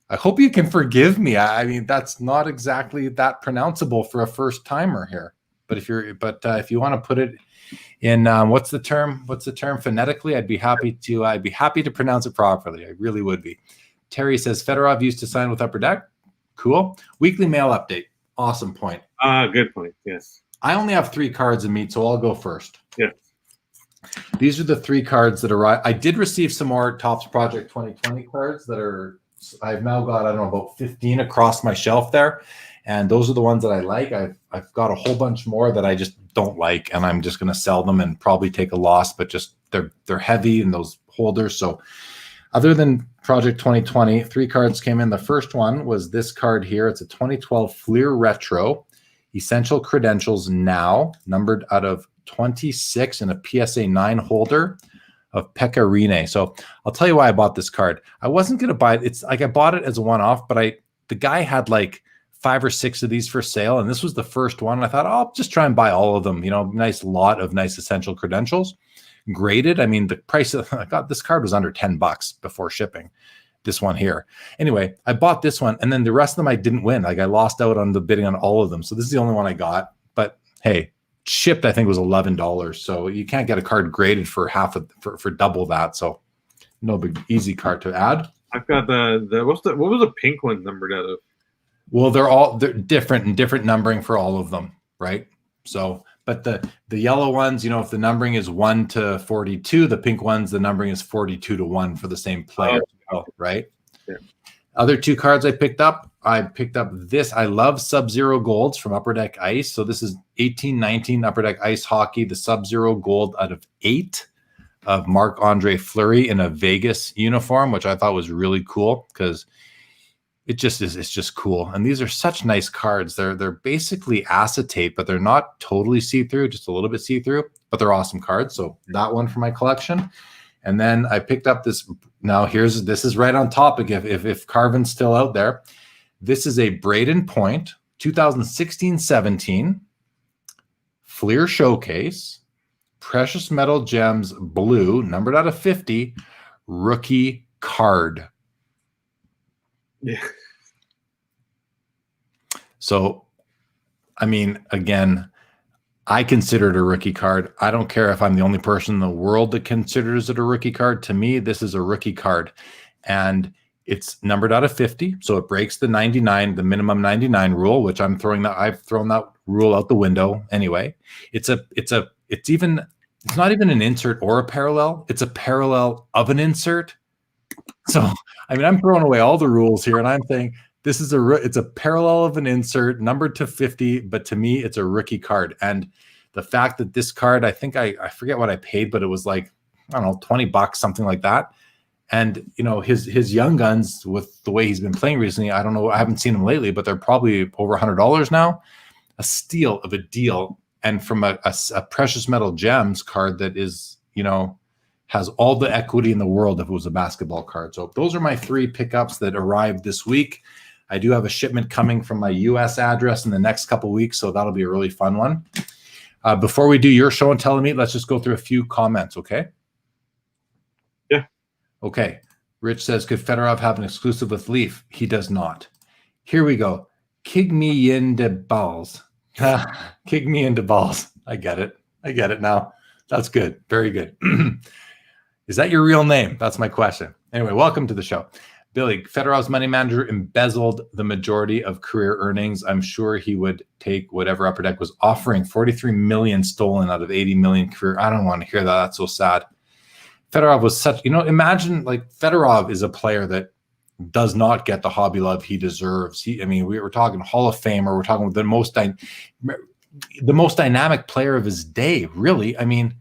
I hope you can forgive me. I mean, that's not exactly that pronounceable for a first timer here. But if you want to put it in what's the term phonetically, I'd be happy to pronounce it properly. I really would be. Terry says Fedorov used to sign with Upper Deck. Cool. Weekly mail update. Awesome point. Good point. Yes. I only have 3 cards in Meet, so I'll go first. Yeah. These are the 3 cards that arrived. I did receive some more Topps Project 2020 cards that are. I've now got, I don't know, about 15 across my shelf there. And those are the ones that I like. I've got a whole bunch more that I just don't like, and I'm just going to sell them and probably take a loss, but just they're heavy in those holders. So other than Project 2020, 3 cards came in. The first one was this card here. It's a 2012 Fleer Retro, Essential Credentials Now, numbered out of 26 in a PSA 9 holder of Pekka Rinne. So I'll tell you why I bought this card. I wasn't going to buy it. It's like I bought it as a one-off, but the guy had like 5 or 6 of these for sale, and this was the first one. And I thought, I'll just try and buy all of them. You know, nice lot of nice essential credentials, graded. I mean, the price I got this card was under $10 before shipping. this one here. Anyway, I bought this one, and then the rest of them I didn't win. Like I lost out on the bidding on all of them. So this is the only one I got. But hey, shipped I think was $11. So you can't get a card graded for for double that. So no big easy card to add. I've got what was the pink one numbered out of? Well, they're different and different numbering for all of them, right? So, but the yellow ones, you know, if the numbering is 1 to 42, the pink ones, the numbering is 42 to 1 for the same player, right? Yeah. Other two cards I picked up this. I love Sub-Zero Golds from Upper Deck Ice. So this is 1819 Upper Deck Ice Hockey, the Sub-Zero Gold out of 8 of Marc-Andre Fleury in a Vegas uniform, which I thought was really cool because it's just cool. And these are such nice cards. They're basically acetate, but they're not totally see-through, just a little bit see-through, but they're awesome cards. So that one for my collection. And then I picked up this. Now this is right on topic. If Carvin's still out there, this is a Braden Point 2016-17 Fleer Showcase Precious Metal Gems Blue, numbered out of 50, rookie card. Yeah. So, I mean, again, I consider it a rookie card. I don't care if I'm the only person in the world that considers it a rookie card. To me, this is a rookie card. And it's numbered out of 50. So it breaks the 99, the minimum 99 rule, which I've thrown that rule out the window anyway. It's not even an insert or a parallel. It's a parallel of an insert. So, I mean, I'm throwing away all the rules here, and I'm saying it's a parallel of an insert numbered to 50, but to me, it's a rookie card. And the fact that this card, I think I forget what I paid, but it was like, I don't know, $20, something like that. And, you know, his young guns with the way he's been playing recently, I don't know, I haven't seen them lately, but they're probably over $100 now. A steal of a deal. And from a Precious Metal Gems card that is, you know, has all the equity in the world if it was a basketball card. So those are my 3 pickups that arrived this week. I do have a shipment coming from my US address in the next couple of weeks, so that'll be a really fun one. Before we do your show and tell, Ameet, let's just go through a few comments, okay? Yeah. Okay. Rich says, could Fedorov have an exclusive with Leaf? He does not. Here we go. Kick me into balls. Kick me into balls. I get it now. That's good. Very good. Is that your real name? That's my question. Anyway, welcome to the show. Billy, Fedorov's money manager embezzled the majority of career earnings. I'm sure he would take whatever Upper Deck was offering. 43 million stolen out of 80 million career. I don't want to hear that. That's so sad. Fedorov was such, you know, imagine like Fedorov is a player that does not get the hobby love he deserves. I mean, we were talking Hall of Famer. We're talking the most dynamic player of his day, really. I mean,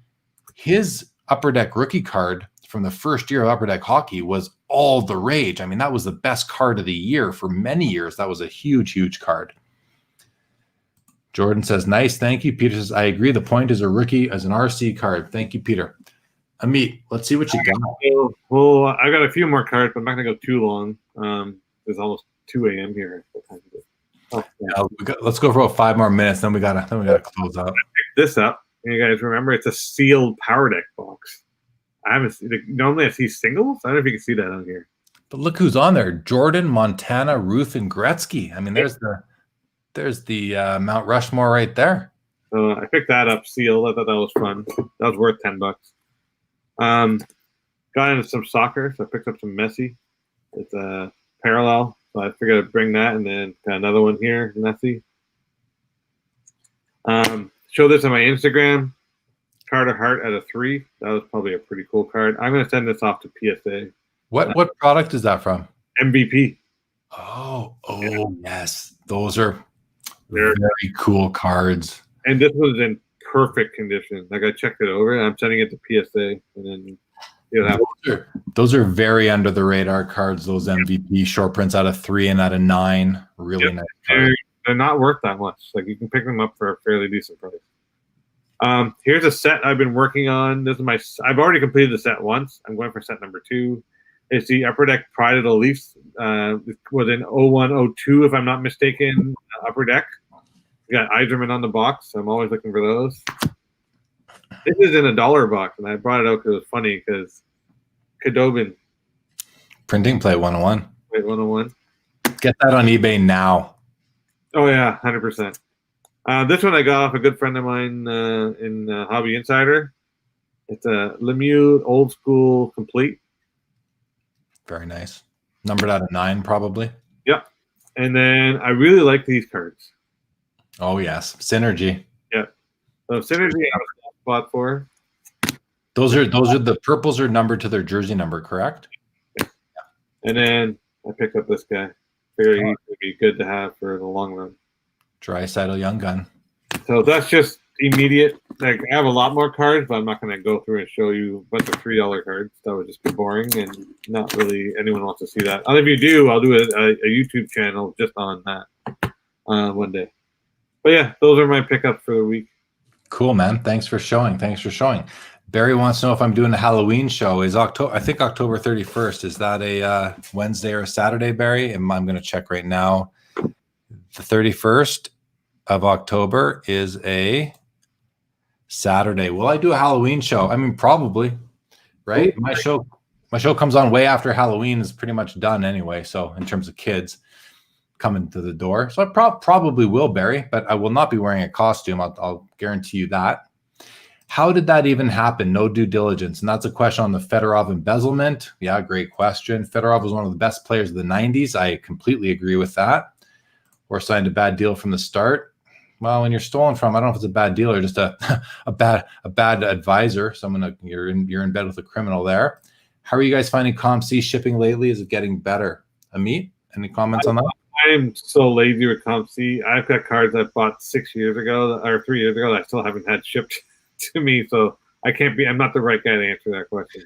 his Upper Deck rookie card from the first year of Upper Deck hockey was all the rage. I mean, that was the best card of the year for many years. That was a huge, huge card. Jordan says, nice, thank you. Peter says, I agree. The Point is a rookie as an RC card. Thank you, Peter. Ameet, let's see what you got. Well, I got a few more cards, but I'm not going to go too long. It's almost 2 a.m. here. Let's go for about 5 more minutes, then we gotta close out. I picked this up. You guys remember it's a sealed Power Deck box. Normally I see singles. I don't know if you can see that on here. But look who's on there: Jordan, Montana, Ruth, and Gretzky. I mean, there's the Mount Rushmore right there. So I picked that up sealed. I thought that was fun. That was worth $10. Got into some soccer, so I picked up some Messi. It's a parallel, so I figured I'd bring that, and then got another one here, Messi. Show this on my Instagram. Carter Hart at a 3. That was probably a pretty cool card. I'm going to send this off to PSA. What product is that from? MVP. Oh, yeah. Yes. Those are very cool cards. And this was in perfect condition. Like I checked it over, and I'm sending it to PSA, and then those are very under the radar cards. Those MVP short prints out of 3 and out of 9. Really nice cards. They're not worth that much. Like you can pick them up for a fairly decent price. Here's a set I've been working on. This is I've already completed the set once. I'm going for set number 2. It's the Upper Deck Pride of the Leafs. It was in 01-02, if I'm not mistaken, Upper Deck. We got Eiserman on the box. So I'm always looking for those. This is in a $1 box, and I brought it out because it was funny because Khudobin. Printing plate 101. Plate 101. Get that on eBay now. Oh yeah, 100%. This one I got off a good friend of mine in Hobby Insider. It's a Lemieux Old School Complete. Very nice. Numbered out of 9, probably. Yep. And then I really like these cards. Oh yes, Synergy. Yep. So Synergy I have a soft spot for. Those are the purples are numbered to their jersey number, correct? Yeah. And then I picked up this guy. Figured he would be good to have for the long run. Draisaitl Young Gun. So that's just immediate. Like I have a lot more cards, but I'm not going to go through and show you a bunch of $3 cards. That would just be boring, and not really anyone wants to see that. And if you do, I'll do a YouTube channel just on that one day. But yeah, those are my pickups for the week. Cool, man. Thanks for showing. Barry wants to know if I'm doing a Halloween show. Is October? I think October 31st. Is that a Wednesday or a Saturday, Barry? And I'm going to check right now. The 31st of October is a Saturday. Will I do a Halloween show? I mean, probably, right? My show comes on way after Halloween is pretty much done anyway. So in terms of kids coming to the door, so I probably will, Barry, but I will not be wearing a costume. I'll guarantee you that. How did that even happen? No due diligence. And that's a question on the Fedorov embezzlement. Yeah, great question. Fedorov was one of the best players of the 90s. I completely agree with that. Or signed a bad deal from the start. Well, when you're stolen from, I don't know if it's a bad deal or just a bad advisor. Someone you're in bed with a criminal there. How are you guys finding ComC shipping lately? Is it getting better? Amit, any comments on that? I am so lazy with ComC. I've got cards I bought 6 years ago or 3 years ago that I still haven't had shipped to me. So I can't be. I'm not the right guy to answer that question.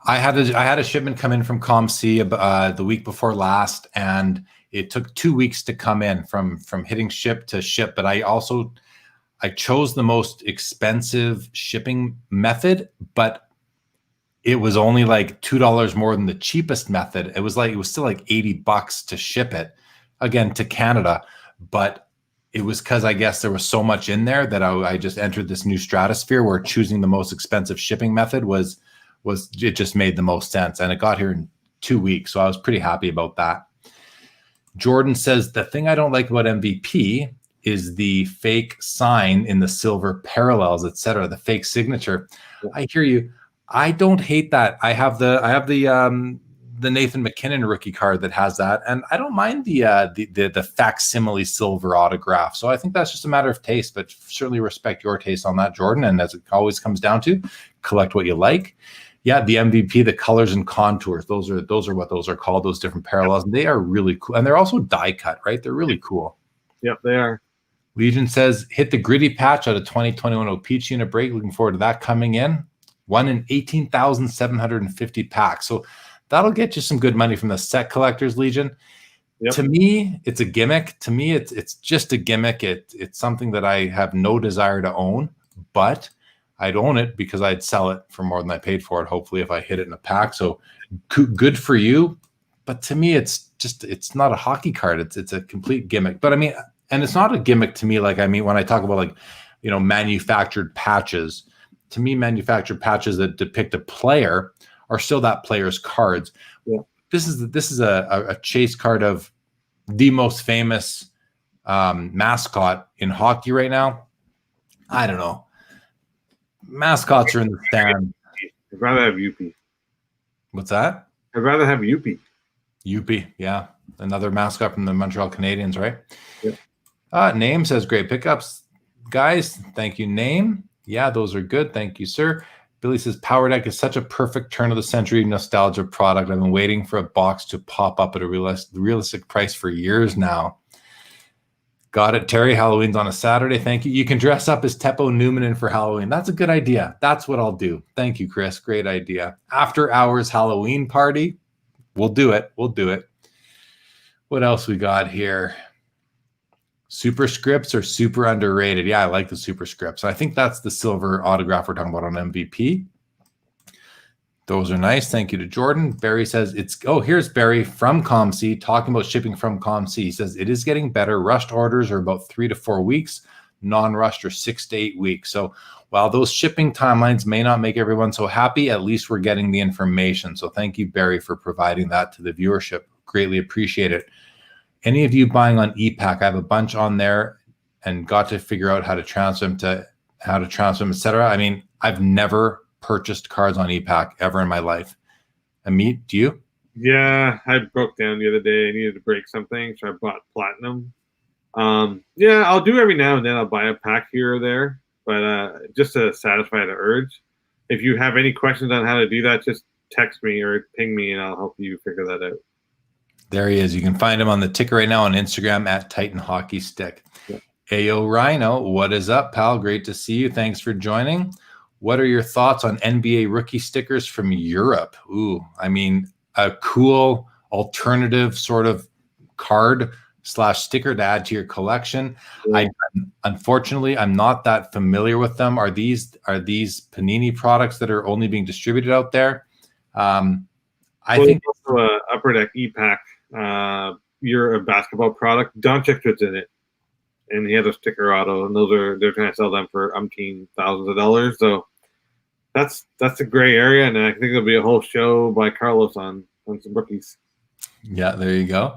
I had a shipment come in from ComC the week before last, and it took 2 weeks to come in from hitting ship to ship. But I chose the most expensive shipping method, but it was only like $2 more than the cheapest method. It was still like $80 to ship it, again, to Canada. But it was because I guess there was so much in there that I just entered this new stratosphere where choosing the most expensive shipping method was it just made the most sense. And it got here in 2 weeks. So I was pretty happy about that. Jordan says, the thing I don't like about MVP is the fake sign in the silver parallels, etc., the fake signature. Yeah. I hear you. I don't hate that. I have the Nathan McKinnon rookie card that has that, and I don't mind the facsimile silver autograph. So I think that's just a matter of taste, but certainly respect your taste on that, Jordan. And as it always comes down to, collect what you like. Yeah, the MVP, the colors and contours, those are what those are called, those different parallels. They are really cool. And they're also die cut, right? They're really cool. Yep, they are. Legion says, hit the gritty patch out of 2021 O-Peach unit break. Looking forward to that coming in. 1 in 18,750 packs. So that'll get you some good money from the set collectors, Legion. Yep. To me, it's a gimmick. To me, it's just a gimmick. It's something that I have no desire to own, but I'd own it because I'd sell it for more than I paid for it, hopefully, if I hit it in a pack. So good for you. But to me, it's not a hockey card. It's a complete gimmick. But I mean, and it's not a gimmick to me. Like, I mean, when I talk about manufactured patches, to me, manufactured patches that depict a player are still that player's cards. Yeah. This is a chase card of the most famous mascot in hockey right now. I don't know. Mascots are in the stand. I'd rather have Yuppie. What's that? I'd rather have Yuppie. Yuppie, yeah. Another mascot from the Montreal Canadiens, right? Yeah. Name says great pickups. Guys, thank you, Name. Yeah, those are good. Thank you, sir. Billy says Power Deck is such a perfect turn of the century nostalgia product. I've been waiting for a box to pop up at a realistic price for years now. Got it, Terry. Halloween's on a Saturday. Thank you. You can dress up as Teppo Newman for Halloween. That's a good idea. That's what I'll do. Thank you, Chris. Great idea. After hours Halloween party. We'll do it. What else we got here? Superscripts are super underrated. Yeah, I like the superscripts. I think that's the silver autograph we're talking about on MVP. Those are nice. Thank you to Jordan. Barry says here's Barry from ComC talking about shipping from ComC. He says it is getting better. Rushed orders are about 3 to 4 weeks. non-rushed, or 6 to 8 weeks. So while those shipping timelines may not make everyone so happy, at least we're getting the information. So thank you, Barry, for providing that to the viewership. Greatly appreciate it. Any of you buying on ePack, I have a bunch on there and got to figure out how to transfer them, etc. I mean, I've never purchased cards on ePack ever in my life. Ameet, do you? Yeah, I broke down the other day. I needed to break something, so I bought Platinum. Yeah, I'll do every now and then. I'll buy a pack here or there, but just to satisfy the urge. If you have any questions on how to do that, just text me or ping me, and I'll help you figure that out. There he is. You can find him on the ticker right now on Instagram at Titan Hockey Stick. Yeah. Ayo Rhino, what is up, pal? Great to see you. Thanks for joining. What are your thoughts on NBA rookie stickers from Europe? Ooh, I mean, a cool alternative sort of card / sticker to add to your collection. Yeah. Unfortunately, I'm not that familiar with them. Are these Panini products that are only being distributed out there? I think also Upper Deck ePack. You're a basketball product. Doncic fits in it, and he has a sticker auto, and they're trying to sell them for umpteen thousands of dollars. So that's a gray area, and I think there'll be a whole show by Carlos on some rookies. Yeah, there you go.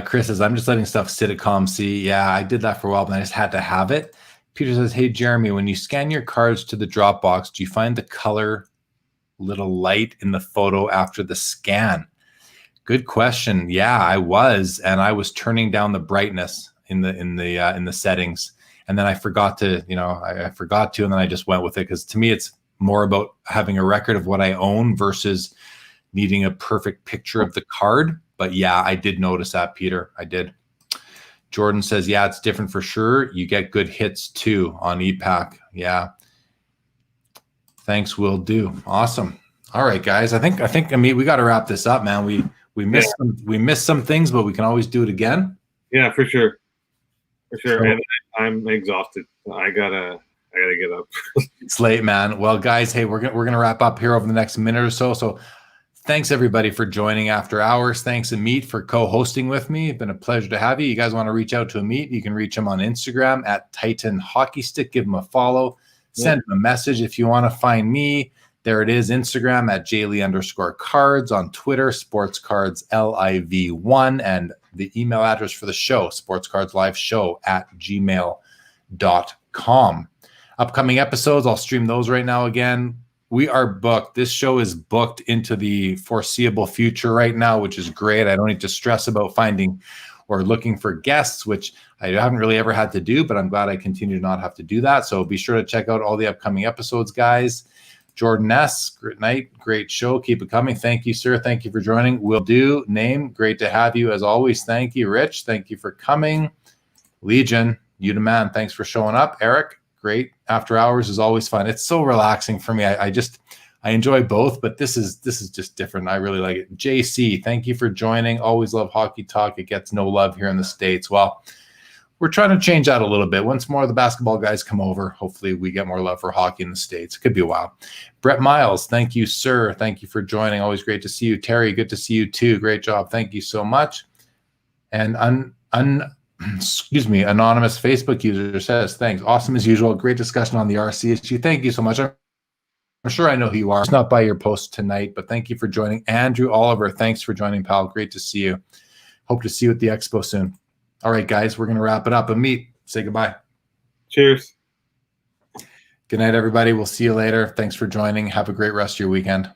Chris says, I'm just letting stuff sit at ComC. Yeah, I did that for a while, but I just had to have it. Peter says, hey, Jeremy, when you scan your cards to the Dropbox, do you find the color little light in the photo after the scan? Good question. Yeah, I was turning down the brightness in the settings, and then I forgot to, and then I just went with it, because to me it's more about having a record of what I own versus needing a perfect picture of the card. But yeah, I did notice that, Peter. I did. Jordan says, yeah, it's different for sure. You get good hits too on ePack. Yeah. Thanks, will do. Awesome. All right, guys. I mean, we got to wrap this up, man. We missed some things, but we can always do it again. Yeah, for sure. For sure. So, and I'm exhausted. I gotta get up. It's late, man. Well, guys, hey, we're gonna wrap up here over the next minute or so. So thanks everybody for joining After Hours. Thanks, Ameet, for co-hosting with me. It's been a pleasure to have you. You guys want to reach out to Ameet, you can reach him on Instagram at Titan Hockey Stick. Give him a follow. Send him a message. If you want to find me, there it is, Instagram at jaylee_cards, on Twitter, sportscardsliv1, and the email address for the show, sportscardsliveshow@gmail.com. Upcoming episodes, I'll stream those right now again. We are booked. This show is booked into the foreseeable future right now, which is great. I don't need to stress about finding or looking for guests, which I haven't really ever had to do, but I'm glad I continue to not have to do that. So be sure to check out all the upcoming episodes, guys. Jordan S., great night, great show. Keep it coming. Thank you, sir. Thank you for joining. Will do. Name, great to have you as always. Thank you, Rich. Thank you for coming. Legion, you the man. Thanks for showing up. Eric, great. After Hours is always fun. It's so relaxing for me. I enjoy both, but this is just different. I really like it. JC, thank you for joining. Always love hockey talk. It gets no love here in the States. Well, we're trying to change that a little bit. Once more of the basketball guys come over, hopefully we get more love for hockey in the States. It could be a while. Brett Miles, thank you, sir. Thank you for joining. Always great to see you. Terry, good to see you too. Great job. Thank you so much. And anonymous Facebook user says, thanks. Awesome as usual. Great discussion on the RC issue. Thank you so much. I'm sure I know who you are. It's not by your post tonight, but thank you for joining. Andrew Oliver, thanks for joining, pal. Great to see you. Hope to see you at the expo soon. All right, guys, we're going to wrap it up. Ameet, say goodbye. Cheers. Good night, everybody. We'll see you later. Thanks for joining. Have a great rest of your weekend.